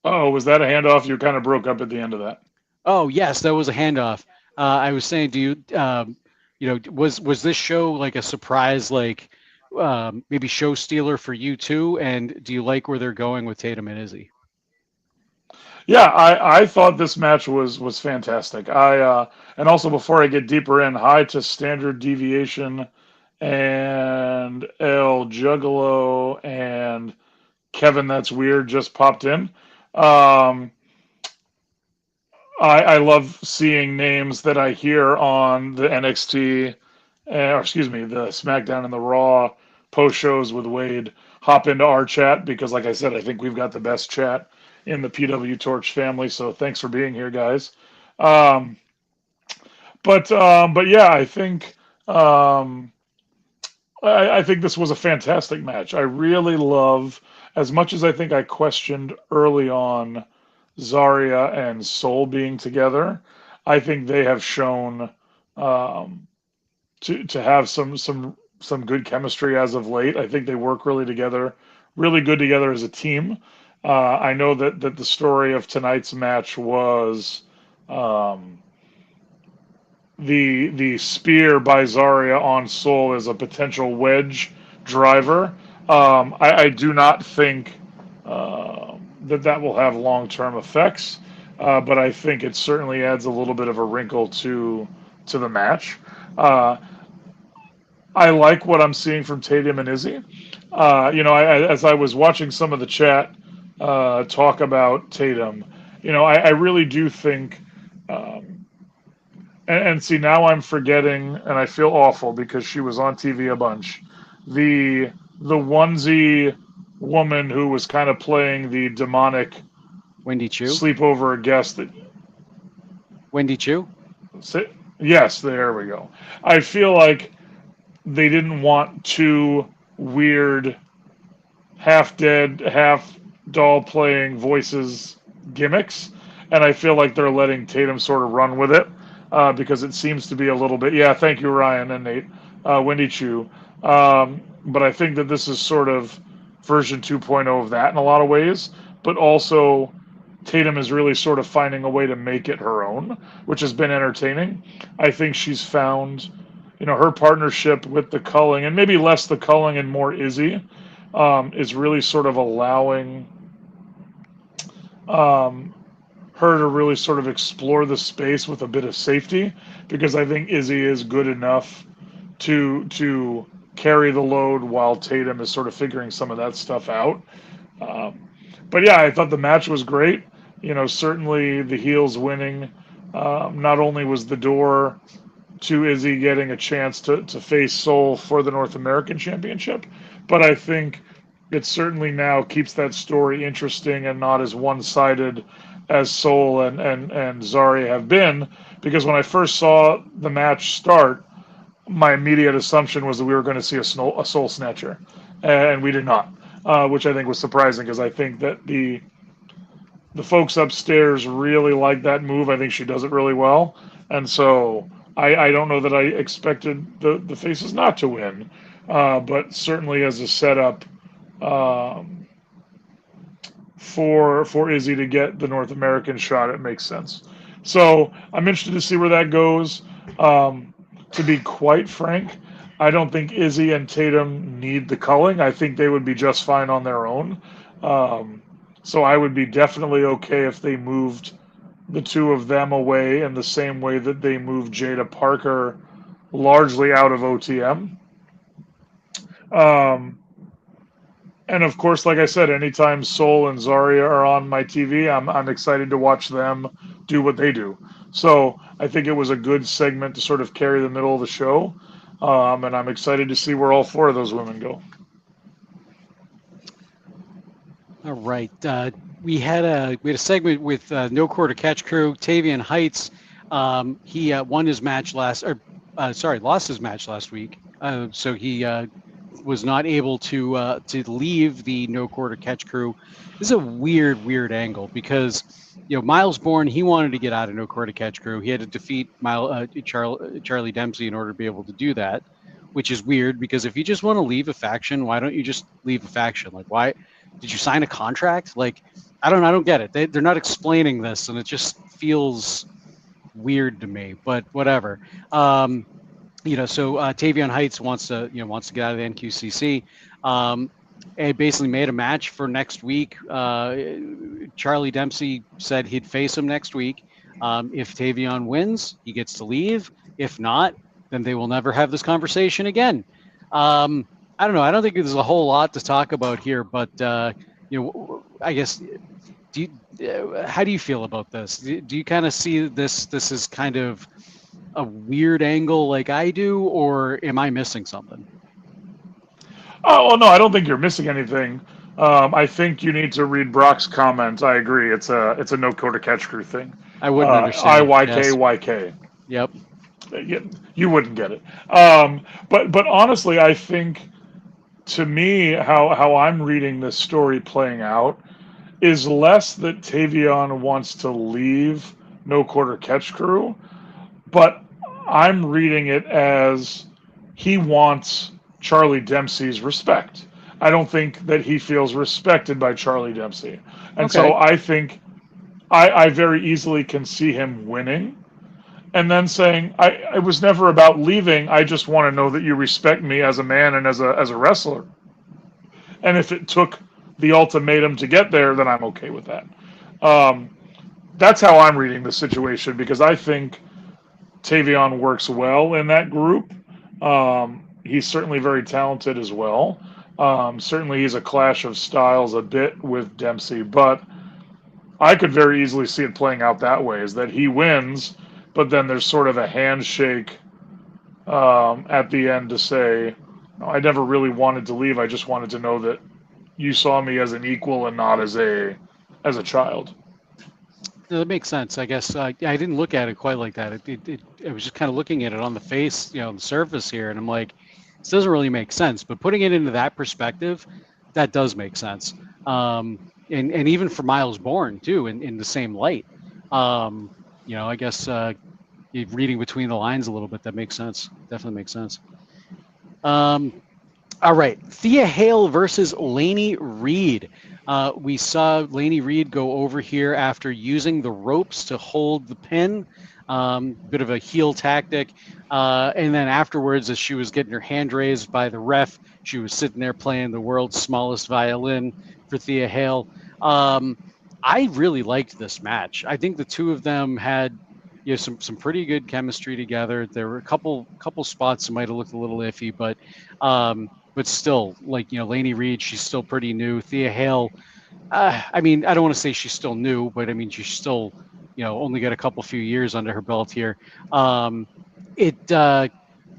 Oh, was that a handoff? You kind of broke up at the end of that. Oh yes, that was a handoff. I was saying, do you, was this show like a surprise, like maybe show stealer for you too? And do you like where they're going with Tatum and Izzy? Yeah, I thought this match was fantastic. And also before I get deeper in, hi to Standard Deviation and El Juggalo and Kevin. That's weird. Just popped in. Um, I love seeing names that I hear on the NXT, or excuse me, the SmackDown and the Raw post shows with Wade hop into our chat because, like I said, I think we've got the best chat in the PWTorch family. So thanks for being here, guys. Um, but yeah, um, I think this was a fantastic match. I really love, as much as I think I questioned early on Zarya and Soul being together. I think they have shown um, to have some good chemistry as of late. I think they work really good together as a team. I know that the story of tonight's match was um, the spear by Zarya on Soul as a potential wedge driver. I do not think that will have long term effects, but I think it certainly adds a little bit of a wrinkle to the match. Uh, I like what I'm seeing from Tatum and Izzy. As I was watching some of the chat talk about Tatum, I really do think. Um, and see, now I'm forgetting, and I feel awful because she was on TV a bunch. The onesie woman who was kind of playing the demonic Wendy Chu. sleepover guest that. Wendy Chu. Yes, there we go. I feel like they didn't want two weird, half dead, half doll playing voices gimmicks, and I feel like they're letting Tatum sort of run with it because it seems to be a little bit. Yeah, thank you, Ryan and Nate, Wendy Chu. But I think that this is sort of version 2.0 of that in a lot of ways, but also Tatum is really sort of finding a way to make it her own, which has been entertaining. I think she's found, her partnership with the culling, and maybe less the culling and more Izzy, is really sort of allowing um, her to really sort of explore the space with a bit of safety, because I think Izzy is good enough to carry the load while Tatum is sort of figuring some of that stuff out. Um, but yeah, I thought the match was great. Certainly the heels winning not only was the door to Izzy getting a chance to face Soul for the North American Championship, but I think it certainly now keeps that story interesting and not as one-sided as Soul and Zarya have been. Because when I first saw the match start, my immediate assumption was that we were going to see a Soul Snatcher, and we did not, which I think was surprising because I think that the folks upstairs really like that move. I think she does it really well, and so I don't know that I expected the faces not to win, but certainly as a setup um, for Izzy to get the North American shot, it makes sense. So I'm interested to see where that goes. To be quite frank, I don't think Izzy and Tatum need the culling. I think they would be just fine on their own. Um, so I would be definitely okay if they moved the two of them away in the same way that they moved Jada Parker largely out of OTM. Um, And of course, like I said, anytime Sol and Zarya are on my TV, I'm excited to watch them do what they do. So I think it was a good segment to sort of carry the middle of the show, and I'm excited to see where all four of those women go. All right. We had a segment with No Quarter Catch Crew. Tavian Heights. He won his match lost his match last week. So he was not able to leave the No Quarter Catch Crew. This is a weird angle because Miles Bourne, he wanted to get out of No Quarter Catch Crew. He had to defeat Charlie Dempsey in order to be able to do that, which is weird because if you just want to leave a faction, why don't you just leave a faction? Like, why did you sign a contract? Like, I don't get it. They're not explaining this, and it just feels weird to me. But whatever. So Tavion Heights wants to get out of the NQCC. It basically made a match for next week. Charlie Dempsey said he'd face him next week. If Tavion wins, he gets to leave. If not, then they will never have this conversation again. I don't know. I don't think there's a whole lot to talk about here, but I guess. How do you feel about this? Do you kind of see this? This is kind of a weird angle, like I do, or am I missing something? Oh well, no, I don't think you're missing anything. I think you need to read Brock's comment. I agree. It's a no quarter catch crew thing. I wouldn't understand. Yes. IYK. Yep. You wouldn't get it. But honestly, I think to me how I'm reading this story playing out is less that Tavion wants to leave No Quarter Catch Crew, but I'm reading it as he wants Charlie Dempsey's respect. I don't think that he feels respected by Charlie Dempsey. And Okay. so I think I very easily can see him winning and then saying, I was never about leaving. I just want to know that you respect me as a man and as a wrestler. And if it took the ultimatum to get there, then I'm okay with that. Um, that's how I'm reading the situation because I think Tavion works well in that group. He's certainly very talented as well. Certainly, he's a clash of styles a bit with Dempsey, but I could very easily see it playing out that way: is that he wins, but then there's sort of a handshake at the end to say, "I never really wanted to leave. I just wanted to know that you saw me as an equal and not as a child." That makes sense. I guess I didn't look at it quite like that. I was just kind of looking at it on the face, on the surface here, and I'm like, this doesn't really make sense. But putting it into that perspective, that does make sense. And even for Miles Bourne too, in the same light. I guess reading between the lines a little bit, that makes sense. Definitely makes sense. All right, Thea Hale versus Lainey Reed. We saw Lainey Reed go over here after using the ropes to hold the pin. Bit of a heel tactic. And then afterwards, as she was getting her hand raised by the ref, she was sitting there playing the world's smallest violin for Thea Hale. I really liked this match. I think the two of them had some pretty good chemistry together. There were a couple spots that might have looked a little iffy, but still, like, Lainey Reed, she's still pretty new. Thea Hale, I mean, I don't want to say she's still new, but I mean, she's still, only got a few years under her belt here.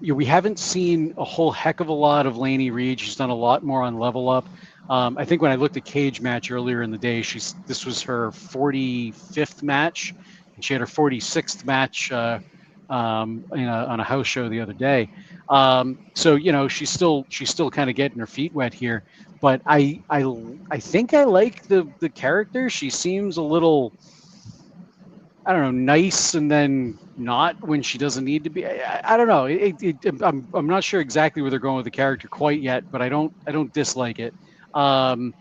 We haven't seen a whole heck of a lot of Lainey Reed. She's done a lot more on Level Up. I think when I looked at Cage Match earlier in the day, this was her 45th match, and she had her 46th match on a house show the other day. So she's still kind of getting her feet wet here, but I think I like the character. She seems a little, I don't know, nice and then not when she doesn't need to be. I don't know. I'm not sure exactly where they're going with the character quite yet, but I don't dislike it. And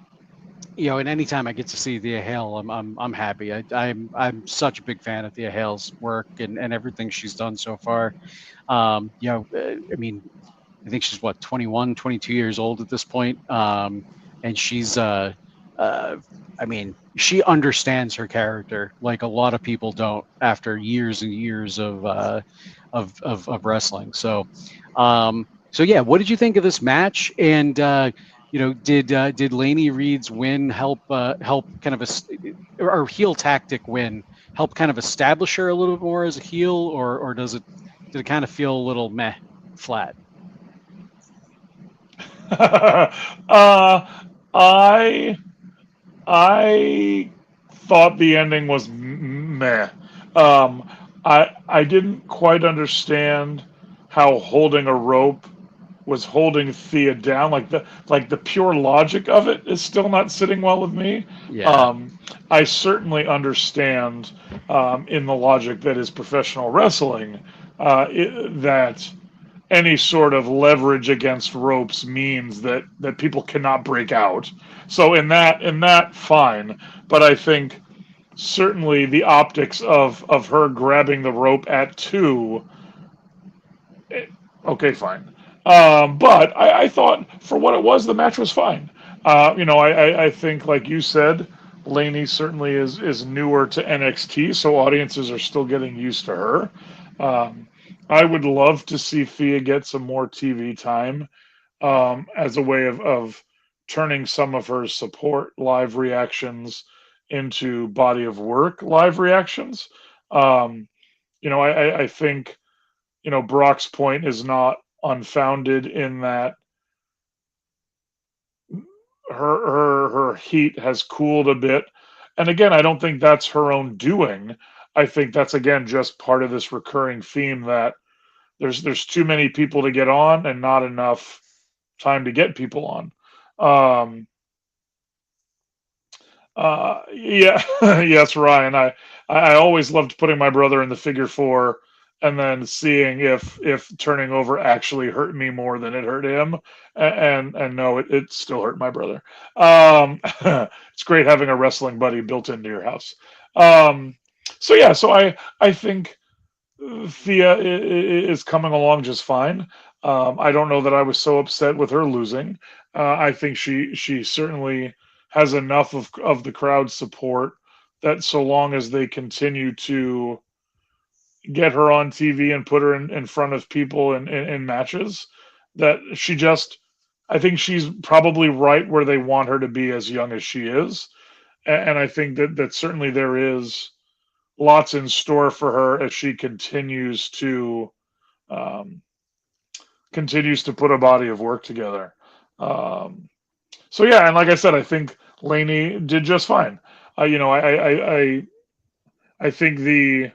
anytime I get to see Thea Hale, I'm happy. I'm such a big fan of Thea Hale's work and everything she's done so far. I mean, I think she's 21, 22 years old at this point. And she's I mean, she understands her character like a lot of people don't after years and years of wrestling. So yeah, what did you think of this match? And did Laney Reed's win help kind of or heel tactic win help kind of establish her a little bit more as a heel, or did it kind of feel a little meh, flat? I I thought the ending was meh. Um, I didn't quite understand how holding a rope was holding Thea down. Like the pure logic of it is still not sitting well with me. Yeah, Um, I certainly understand in the logic that is professional wrestling that any sort of leverage against ropes means that people cannot break out. So in that fine, but I think certainly the optics of her grabbing the rope at two, eh, okay, fine. But I thought for what it was, the match was fine. I think like you said, Laney certainly is newer to NXT, so audiences are still getting used to her. Um, I would love to see Thea get some more TV time as a way of turning some of her support live reactions into body of work live reactions. Um, I think Brock's point is not unfounded in that her heat has cooled a bit. And again, I don't think that's her own doing. I think that's again just part of this recurring theme that there's too many people to get on and not enough time to get people on. Um, yeah, yes, Ryan. I always loved putting my brother in the figure four and then seeing if turning over actually hurt me more than it hurt him. And no, it still hurt my brother. It's great having a wrestling buddy built into your house. Um, so yeah, so I think Thea is coming along just fine. I don't know that I was so upset with her losing. I think she certainly has enough of the crowd support that so long as they continue to get her on TV and put her in front of people in matches, that she just I think she's probably right where they want her to be as young as she is. And I think that certainly there is lots in store for her as she um, continues to put a body of work together. Um, so yeah, and like I said, I think Laney did just fine. I think the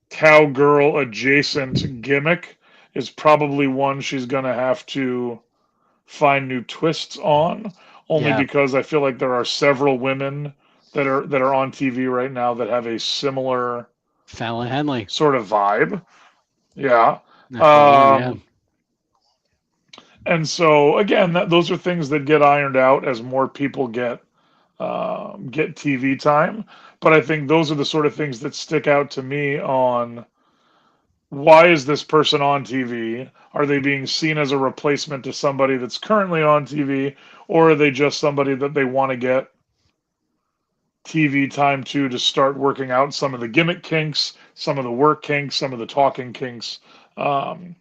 cowgirl adjacent gimmick is probably one she's gonna have to find new twists on, only yeah, because I feel like there are several women that are on TV right now that have a similar Fallon Henley, sort of vibe. Yeah. for one, yeah. Um, and so again, those are things that get ironed out as more people get TV time. But I think those are the sort of things that stick out to me on why is this person on TV? Are they being seen as a replacement to somebody that's currently on TV, or are they just somebody that they want to get TV time to start working out some of the gimmick kinks, some of the work kinks, some of the talking kinks? Um,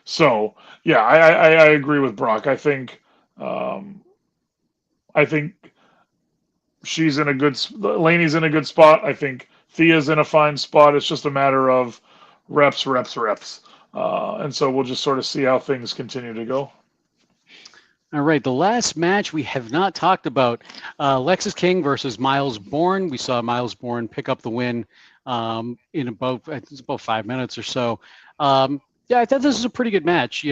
So yeah, I agree with Brock. Um, I think she's in a Laney's in a good spot. I think Thea's in a fine spot. It's just a matter of reps, reps, reps. And so we'll just sort of see how things continue to go. All right, the last match we have not talked about, Lexus King versus Miles Bourne. We saw Miles Bourne pick up the win in about 5 minutes or so. Yeah, I thought this was a pretty good match.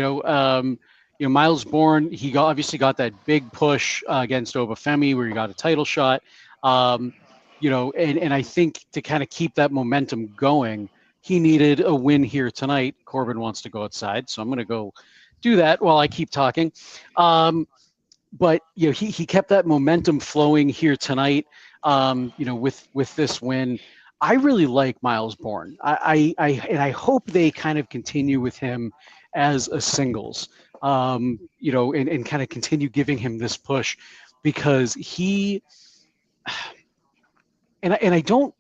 Miles Bourne, obviously got that big push against Obafemi where he got a title shot. And I think to kind of keep that momentum going, he needed a win here tonight. Corbin wants to go outside, so I'm going to go do that while I keep talking. But he kept that momentum flowing here tonight. With this win, I really like Miles Bourne. I hope they kind of continue with him as a singles. And kind of continue giving him this push because he and I don't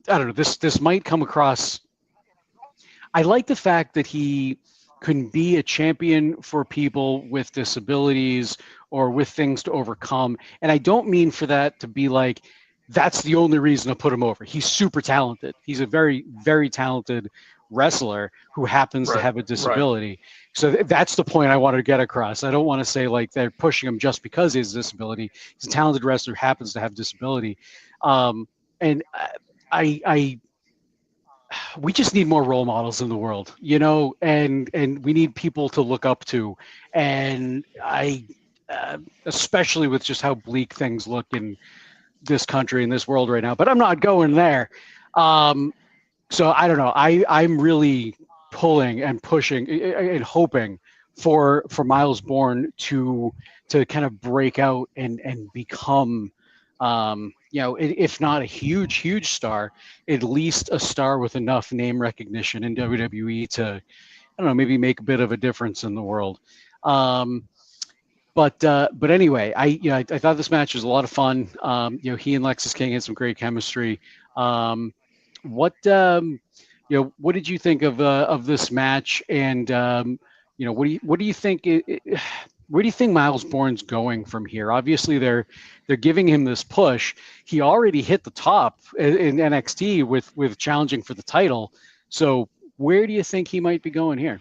know, this might come across. I like the fact that he can be a champion for people with disabilities or with things to overcome. And I don't mean for that to be like, that's the only reason to put him over. He's super talented. He's a very, very talented wrestler who happens to Right. have a Right. disability. So that's the point I wanted to get across. I don't want to say like they're pushing him just because he has a disability. He's a talented wrestler who happens to have disability. And I we just need more role models in the world, and we need people to look up to. And especially with just how bleak things look in this country and this world right now. But I'm not going there. So I don't know. I'm really pulling and pushing and hoping for Miles Bourne to kind of break out and become, if not a huge star, at least a star with enough name recognition in WWE to, I don't know, maybe make a bit of a difference in the world. But anyway, I thought this match was a lot of fun. He and Lexus King had some great chemistry. What what did you think of this match? And what do you think? Where do you think Miles Bourne's going from here? Obviously, they're giving him this push. He already hit the top in NXT with challenging for the title. So where do you think he might be going here?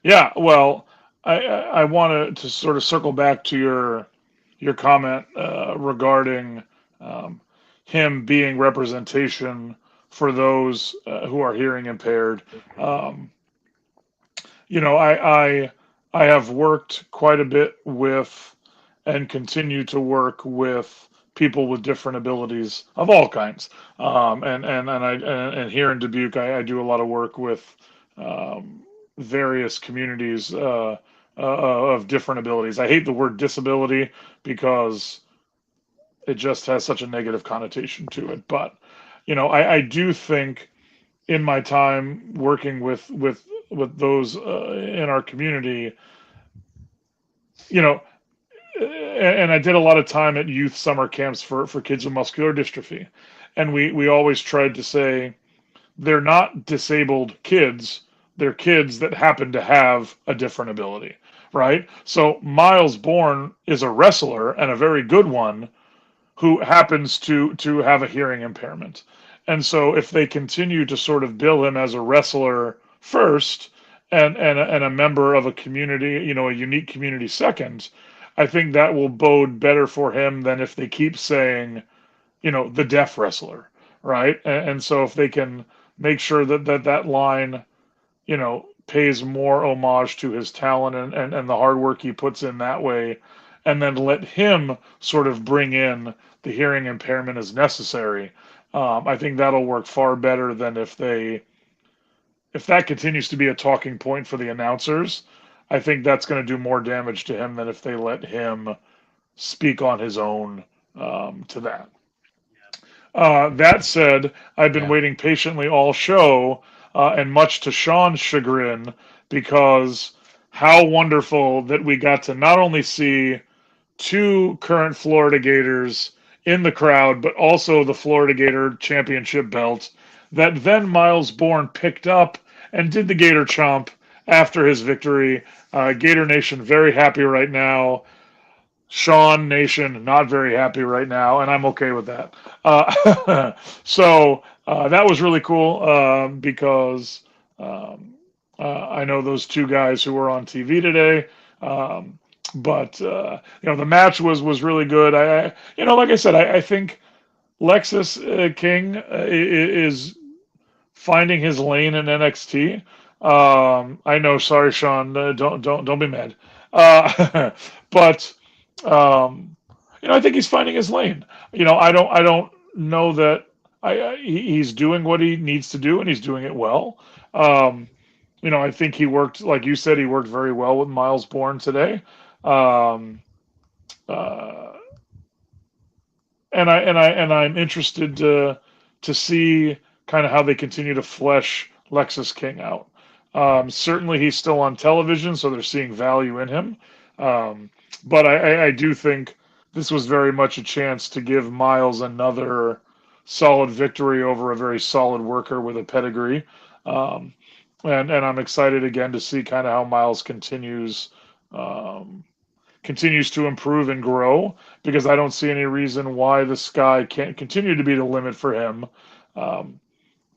Yeah, well, I wanted to sort of circle back to your comment regarding um, him being representation for those who are hearing impaired. Um, I have worked quite a bit with and continue to work with people with different abilities of all kinds. And here in Dubuque, I do a lot of work with um, various communities of different abilities. I hate the word disability because it just has such a negative connotation to it. But I do think in my time working with those in our community, you know, and I did a lot of time at youth summer camps for kids with muscular dystrophy, and we always tried to say they're not disabled kids, they're kids that happen to have a different ability, right? So Miles Bourne is a wrestler and a very good one who happens to have a hearing impairment. And so if they continue to sort of bill him as a wrestler first and a member of a community, a unique community second, I think that will bode better for him than if they keep saying, the deaf wrestler, right? And so if they can make sure that line, pays more homage to his talent and the hard work he puts in that way, and then let him sort of bring in the hearing impairment as necessary. I think that'll work far better than if that continues to be a talking point for the announcers. I think that's going to do more damage to him than if they let him speak on his own to that. That said, I've been Yeah. waiting patiently all show, and much to Sean's chagrin, because how wonderful that we got to not only see two current Florida Gators in the crowd, but also the Florida Gator championship belt that then Miles Bourne picked up and did the Gator chomp after his victory. Gator Nation very happy right now. Sean Nation not very happy right now, and I'm okay with that. So that was really cool because um, I know those two guys who were on TV today. But the match was really good. Like I said, I think Lexus King is finding his lane in NXT. I know, sorry, Sean, don't be mad. But I think he's finding his lane. I don't know that he's doing what he needs to do, and he's doing it well. Um, I think he worked, like you said, he worked very well with Miles Bourne today. Um, uh, and I'm interested to see kind of how they continue to flesh Lexus King out. Certainly, he's still on television, so they're seeing value in him. Um, but I do think this was very much a chance to give Miles another solid victory over a very solid worker with a pedigree. Um, and I'm excited again to see kind of how Miles um, continues to improve and grow, because I don't see any reason why the sky can't continue to be the limit for him. Um,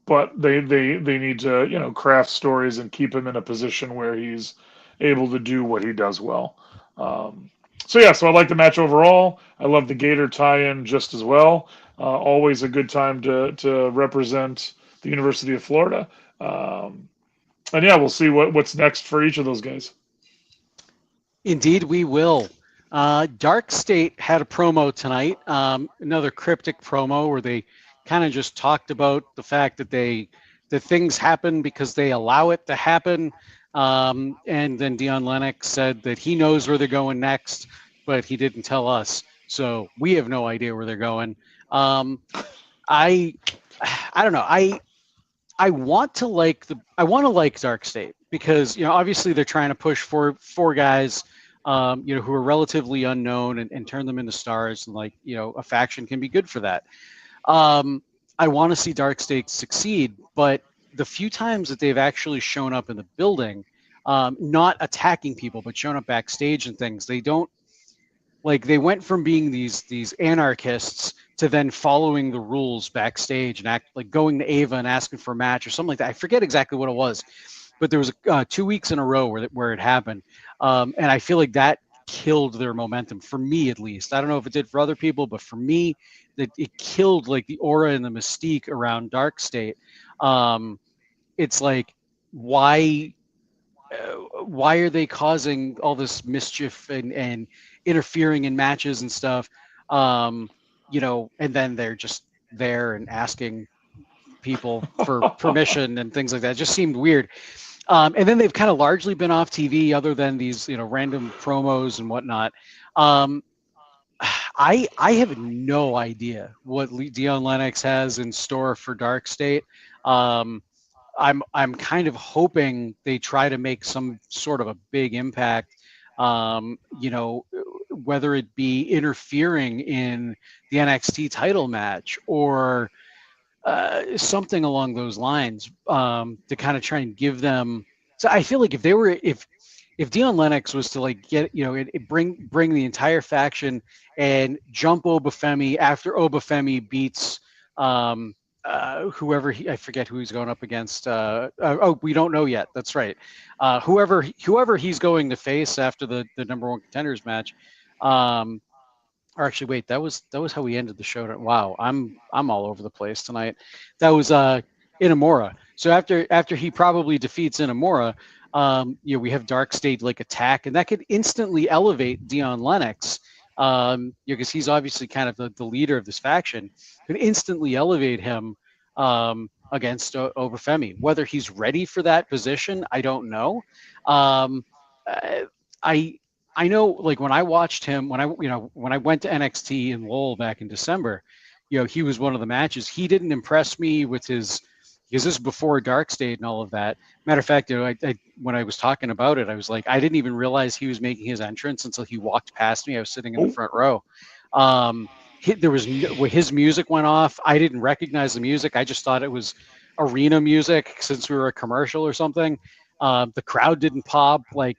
but they need to, craft stories and keep him in a position where he's able to do what he does well. Um, so yeah, so I like the match overall. I love the Gator tie-in just as well. Always a good time to represent the University of Florida. Um, and yeah, we'll see what's next for each of those guys. Indeed, we will. Dark State had a promo tonight, another cryptic promo where they kind of just talked about the fact that things happen because they allow it to happen. And then Dion Lennox said that he knows where they're going next, but he didn't tell us, so we have no idea where they're going. I I don't know. I want to like Dark State because obviously they're trying to push four guys who are relatively unknown and turn them into stars, and a faction can be good for that. I want to see Dark State succeed, but the few times that they've actually shown up in the building, not attacking people but shown up backstage and things, they don't they went from being these anarchists to then following the rules backstage and act like going to Ava and asking for a match or something like that. I forget exactly what it was, but there was 2 weeks in a row where it happened, and I feel like that killed their momentum, for me at least. I don't know if it did for other people, but for me, that it killed the aura and the mystique around Dark State. It's like, why are they causing all this mischief and interfering in matches and stuff? And then they're just there and asking people for permission and things like that. It just seemed weird. And then they've kind of largely been off TV, other than these random promos and whatnot. I have no idea what Dion Lennox has in store for Dark State. I'm kind of hoping they try to make some sort of a big impact, whether it be interfering in the NXT title match or something along those lines, to kind of try and give them. So I feel like if Dion Lennox was to get bring the entire faction and jump Obafemi after Obafemi beats whoever I forget who he's going up against. We don't know yet. That's right. Whoever he's going to face after the number one contenders match. Or actually, wait, that was how we ended the show. Wow, I'm all over the place tonight. That was Inamura. So after he probably defeats Inamura, we have Dark State attack, and that could instantly elevate Dion Lennox. Because he's obviously kind of the leader of this faction, could instantly elevate him against Obafemi. Whether he's ready for that position, I don't know. I know, when I watched him, when I went to NXT in Lowell back in December, he was one of the matches. He didn't impress me with his, because this is before Dark State and all of that. Matter of fact, when I was talking about it, I was like, I didn't even realize he was making his entrance until he walked past me. I was sitting in the front row. His music went off. I didn't recognize the music. I just thought it was arena music since we were a commercial or something. The crowd didn't pop, but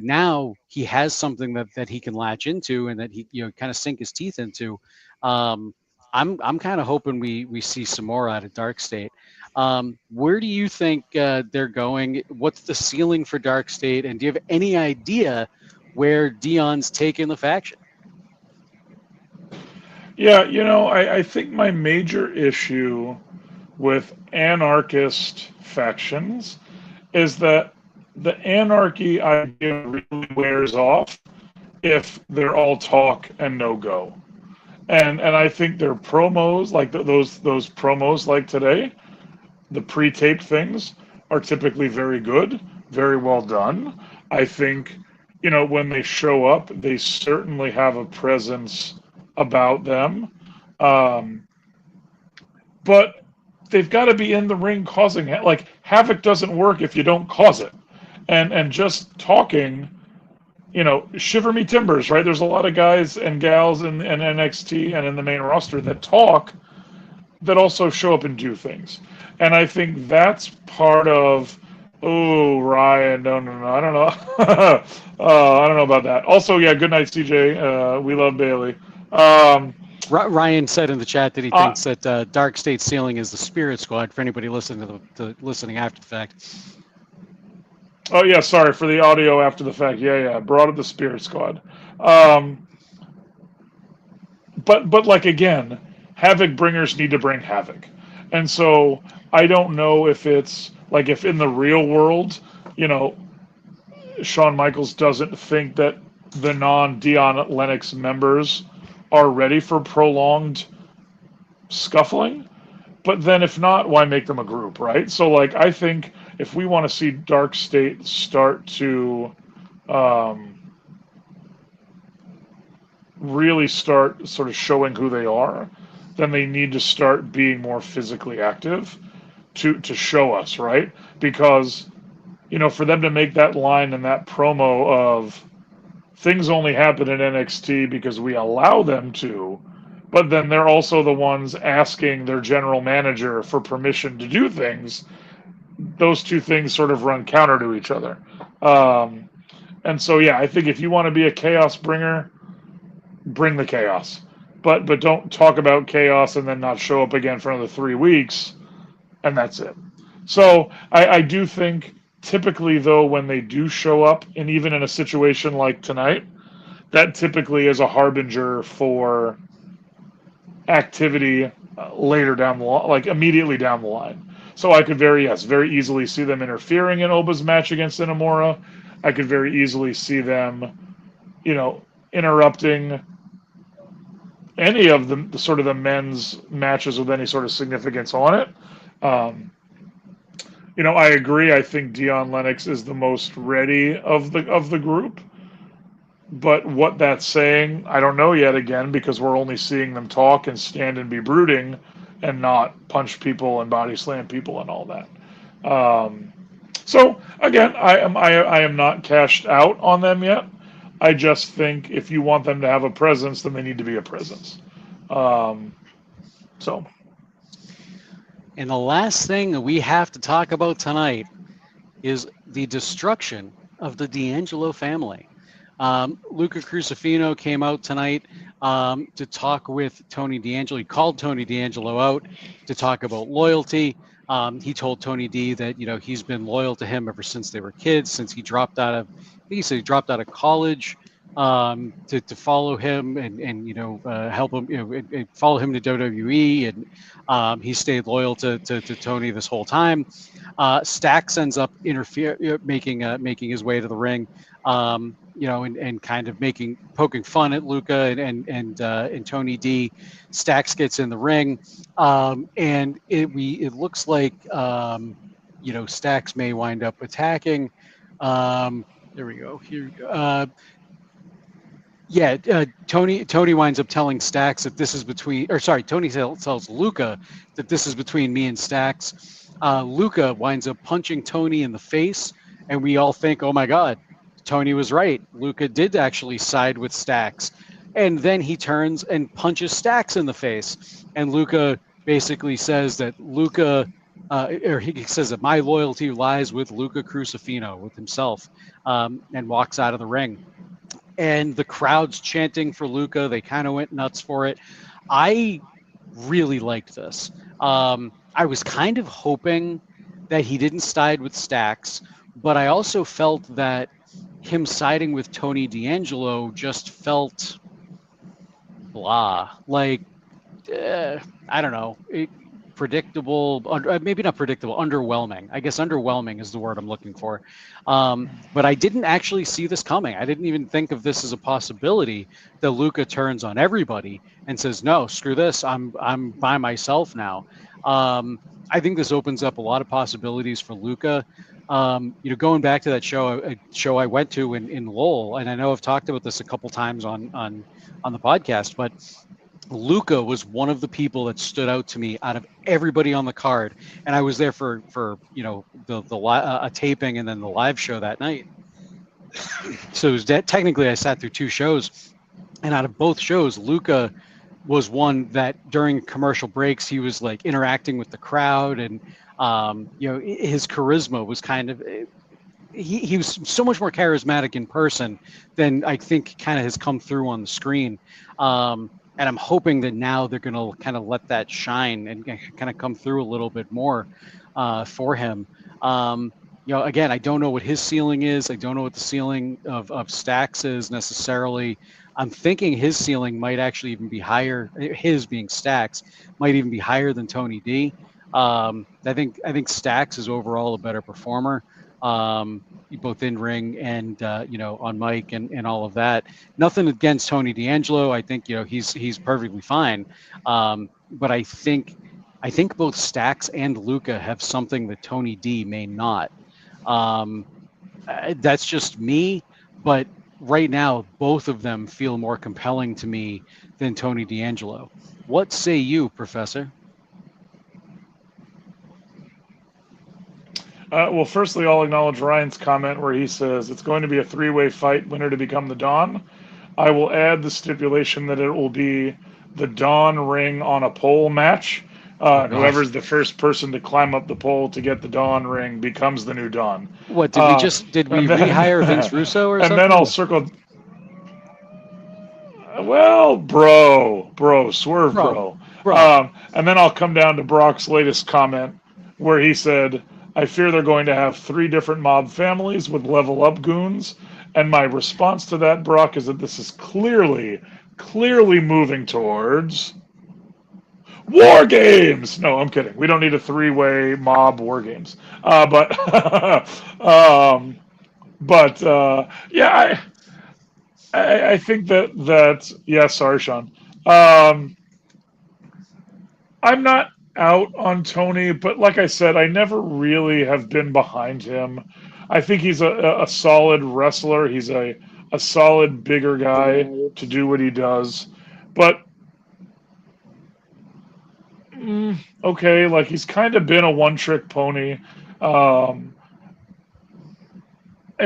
now he has something that he can latch into and that he kind of sink his teeth into. I'm kind of hoping we see some more out of Dark State. Where do you think they're going? What's the ceiling for Dark State? And do you have any idea where Dion's taking the faction? Yeah, I think my major issue with anarchist factions is that the anarchy idea really wears off if they're all talk and no go. And I think their promos, like those promos like today, the pre-taped things, are typically very good, very well done. I think, when they show up, they certainly have a presence about them. But they've got to be in the ring causing havoc doesn't work if you don't cause it. And just talking, shiver me timbers, right? There's a lot of guys and gals in NXT and in the main roster that talk, that also show up and do things. And I think that's part of. Oh, Ryan, no, I don't know. I don't know about that. Also, yeah, good night, CJ. We love Bailey. Um, Ryan said in the chat that he uh, thinks that Dark State Ceiling is the Spirit Squad. For anybody listening to listening after the fact, oh yeah, sorry for the audio after the fact. Yeah, brought up the Spirit Squad. Um, but like again, Havoc bringers need to bring Havoc, and so I don't know if it's like if in the real world, you know, Shawn Michaels doesn't think that the non-Dion Lennox members are ready for prolonged scuffling. But then if not, why make them a group, right? So like I think if we want to see Dark State start to um, really start sort of showing who they are, then they need to start being more physically active to show us, right? Because for them to make that line and that promo of things only happen in NXT because we allow them to, but then they're also the ones asking their general manager for permission to do things. Those two things sort of run counter to each other. Um, and so, yeah, I think if you want to be a chaos bringer, bring the chaos. But don't talk about chaos and then not show up again for another 3 weeks, and that's it. So I do think typically, though, when they do show up, and even in a situation like tonight, that typically is a harbinger for activity later down the line, like immediately down the line. So I could very easily see them interfering in Oba's match against Inamura. I could very easily see them, interrupting any of the sort of the men's matches with any sort of significance on it. Um, I agree. I think Dion Lennox is the most ready of the group. But what that's saying, I don't know yet again, because we're only seeing them talk and stand and be brooding and not punch people and body slam people and all that. So again, I am not cashed out on them yet. I just think if you want them to have a presence, then they need to be a presence. So. and the last thing that we have to talk about tonight is the destruction of the D'Angelo family. Luca Crucifino came out tonight to talk with Tony D'Angelo. He called Tony D'Angelo out to talk about loyalty. He told Tony D that he's been loyal to him ever since they were kids, since he dropped out of. I think he said he dropped out of college to follow him and help him and follow him to WWE, and he stayed loyal to Tony this whole time. Stax ends up making his way to the ring. And kind of poking fun at Luca and Tony D. Stax gets in the ring, and it looks like Stax may wind up attacking. There we go. Here we go. Tony winds up telling Stax that this is Tony tells Luca that this is between me and Stax. Luca winds up punching Tony in the face, and we all think, oh my God, Tony was right. Luca did actually side with Stax. And then he turns and punches Stax in the face. And Luca basically says that he says that my loyalty lies with Luca Crucifino, with himself, and walks out of the ring. And the crowd's chanting for Luca. They kind of went nuts for it. I really liked this. I was kind of hoping that he didn't side with Stax, but I also felt that him siding with Tony D'Angelo just felt blah. Like, I don't know. Predictable, maybe not predictable, underwhelming. I guess underwhelming is the word I'm looking for. But I didn't actually see this coming. I didn't even think of this as a possibility that Luca turns on everybody and says, no, screw this. I'm by myself now. I think this opens up a lot of possibilities for Luca. Going back to that show I went to in Lowell, and I know I've talked about this a couple times on the podcast, but Luca was one of the people that stood out to me out of everybody on the card, and I was there for a taping and then the live show that night. So it was technically I sat through two shows, and out of both shows, Luca was one that during commercial breaks he was like interacting with the crowd, and his charisma was kind of he was so much more charismatic in person than I think kind of has come through on the screen. And I'm hoping that now they're going to kind of let that shine and kind of come through a little bit more for him. Again, I don't know what his ceiling is. I don't know what the ceiling of Stacks is necessarily. I'm thinking his ceiling might actually even be higher. His being Stacks might even be higher than Tony D. I think Stacks is overall a better performer, both in ring and on mic and all of that. Nothing against Tony D'Angelo. I think he's perfectly fine. But I think both Stacks and Luca have something that Tony D may not. That's just me, but right now both of them feel more compelling to me than Tony D'Angelo. What say you, Professor? Well, firstly, I'll acknowledge Ryan's comment where he says it's going to be a three-way fight, winner to become the Dawn. I will add the stipulation that it will be the Dawn ring on a pole match. And whoever's the first person to climb up the pole to get the Dawn ring becomes the new Dawn. What did we rehire Vince Russo or and something? And then I'll circle. Well, bro, swerve, bro. And then I'll come down to Brock's latest comment where he said, I fear they're going to have 3 different mob families with level up goons. And my response to that, Brock, is that this is clearly moving towards war games. No, I'm kidding. We don't need a 3-way mob war games. Yeah, I think that yeah, sorry, Sean. I'm not out on Tony, but like I said, I never really have been behind him. I think he's a solid wrestler. He's a solid bigger guy to do what he does. But okay, like he's kind of been a one-trick pony. And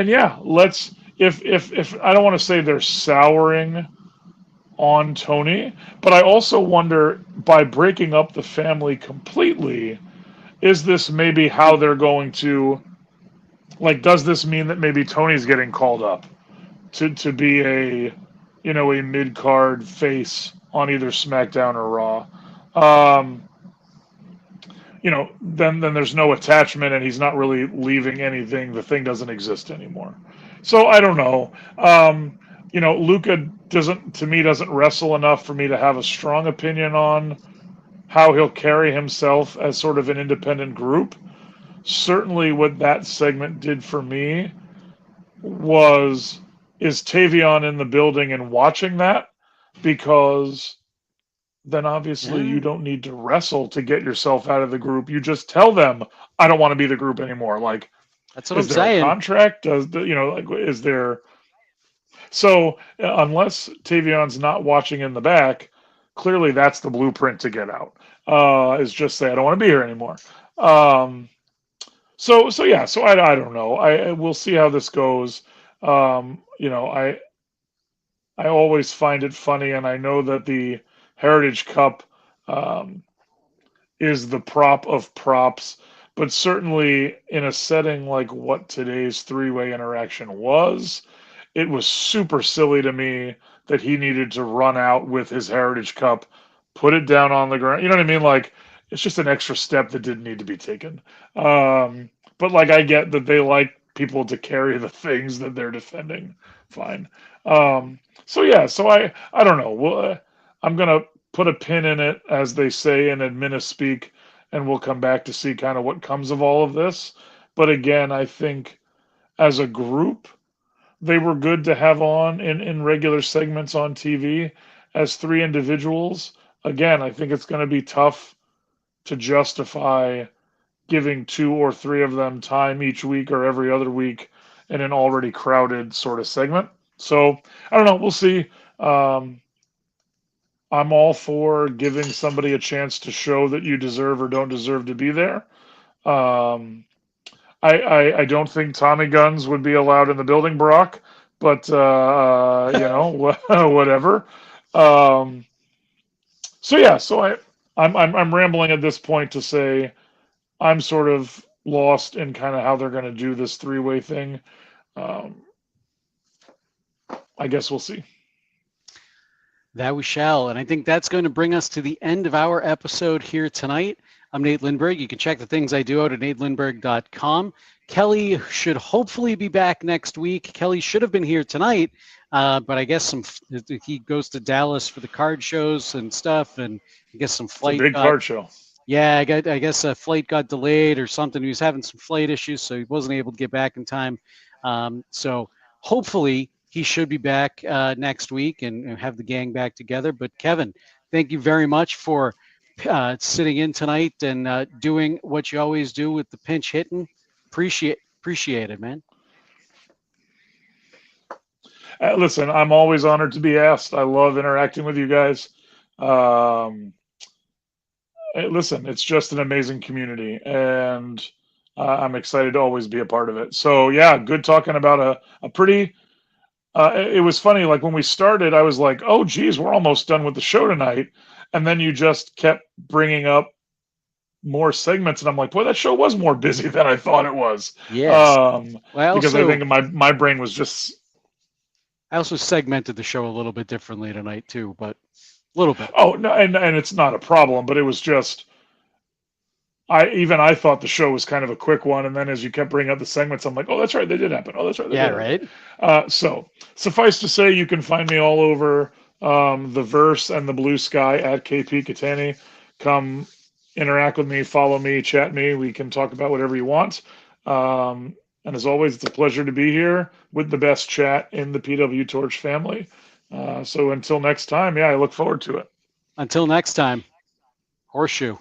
yeah, let's if I don't want to say they're souring on Tony, but I also wonder, by breaking up the family completely, is this maybe how they're going to, like, does this mean that maybe Tony's getting called up to be a mid-card face on either SmackDown or Raw? Then there's no attachment and he's not really leaving anything. The thing doesn't exist anymore. So I don't know. Luca doesn't wrestle enough for me to have a strong opinion on how he'll carry himself as sort of an independent group. Certainly what that segment did for me is Tavion in the building and watching that, because then obviously you don't need to wrestle to get yourself out of the group. You just tell them, I don't want to be the group anymore. Like, that's what I'm saying. Is there a contract? Is there? So unless Tavion's not watching in the back, clearly that's the blueprint to get out. Is just say, I don't want to be here anymore. So I don't know. We'll see how this goes. I always find it funny, and I know that the Heritage Cup is the prop of props, but certainly in a setting like what today's 3-way interaction was, it was super silly to me that he needed to run out with his Heritage Cup, put it down on the ground. You know what I mean? Like, it's just an extra step that didn't need to be taken. But like, I get that they like people to carry the things that they're defending. Fine. So I don't know. Well, I'm gonna put a pin in it, as they say in adminispeak, and we'll come back to see kind of what comes of all of this. But again, I think as a group, they were good to have on in regular segments on TV. As 3 individuals, again, I think it's going to be tough to justify giving 2 or 3 of them time each week or every other week in an already crowded sort of segment. So I don't know. We'll see. I'm all for giving somebody a chance to show that you deserve or don't deserve to be there. I don't think Tommy guns would be allowed in the building, Brock, but whatever. I'm rambling at this point to say I'm sort of lost in kind of how they're going to do this three-way thing. Um, I guess we'll see. That we shall. And I think that's going to bring us to the end of our episode here tonight. I'm Nate Lindberg. You can check the things I do out at natelindberg.com. Kelly should hopefully be back next week. Kelly should have been here tonight, but I guess he goes to Dallas for the card shows and stuff, and I guess some flight. It's a big card show. Yeah, I guess a flight got delayed or something. He was having some flight issues, so he wasn't able to get back in time. So hopefully he should be back next week and have the gang back together. But Kevin, thank you very much for sitting in tonight and doing what you always do with the pinch hitting. Appreciate it, man. Listen, I'm always honored to be asked. I love interacting with you guys. Listen, it's just an amazing community, and I'm excited to always be a part of it. So yeah, good talking about a pretty. It was funny, like when we started, I was like, "Oh, geez, we're almost done with the show tonight," and then you just kept bringing up more segments, and I'm like, "Boy, that show was more busy than I thought it was." Yes. Because I think my brain was just. I also segmented the show a little bit differently tonight too, but a little bit. Oh no, and it's not a problem, but it was just. I thought the show was kind of a quick one, and then as you kept bringing up the segments, I'm like, oh, that's right, they did happen. Oh, that's right, they did happen. Right. So suffice to say, you can find me all over the Verse and the Blue Sky at KP Cattani. Come interact with me, follow me, chat me. We can talk about whatever you want. And as always, it's a pleasure to be here with the best chat in the PWTorch family. So until next time, yeah, I look forward to it. Until next time, horseshoe.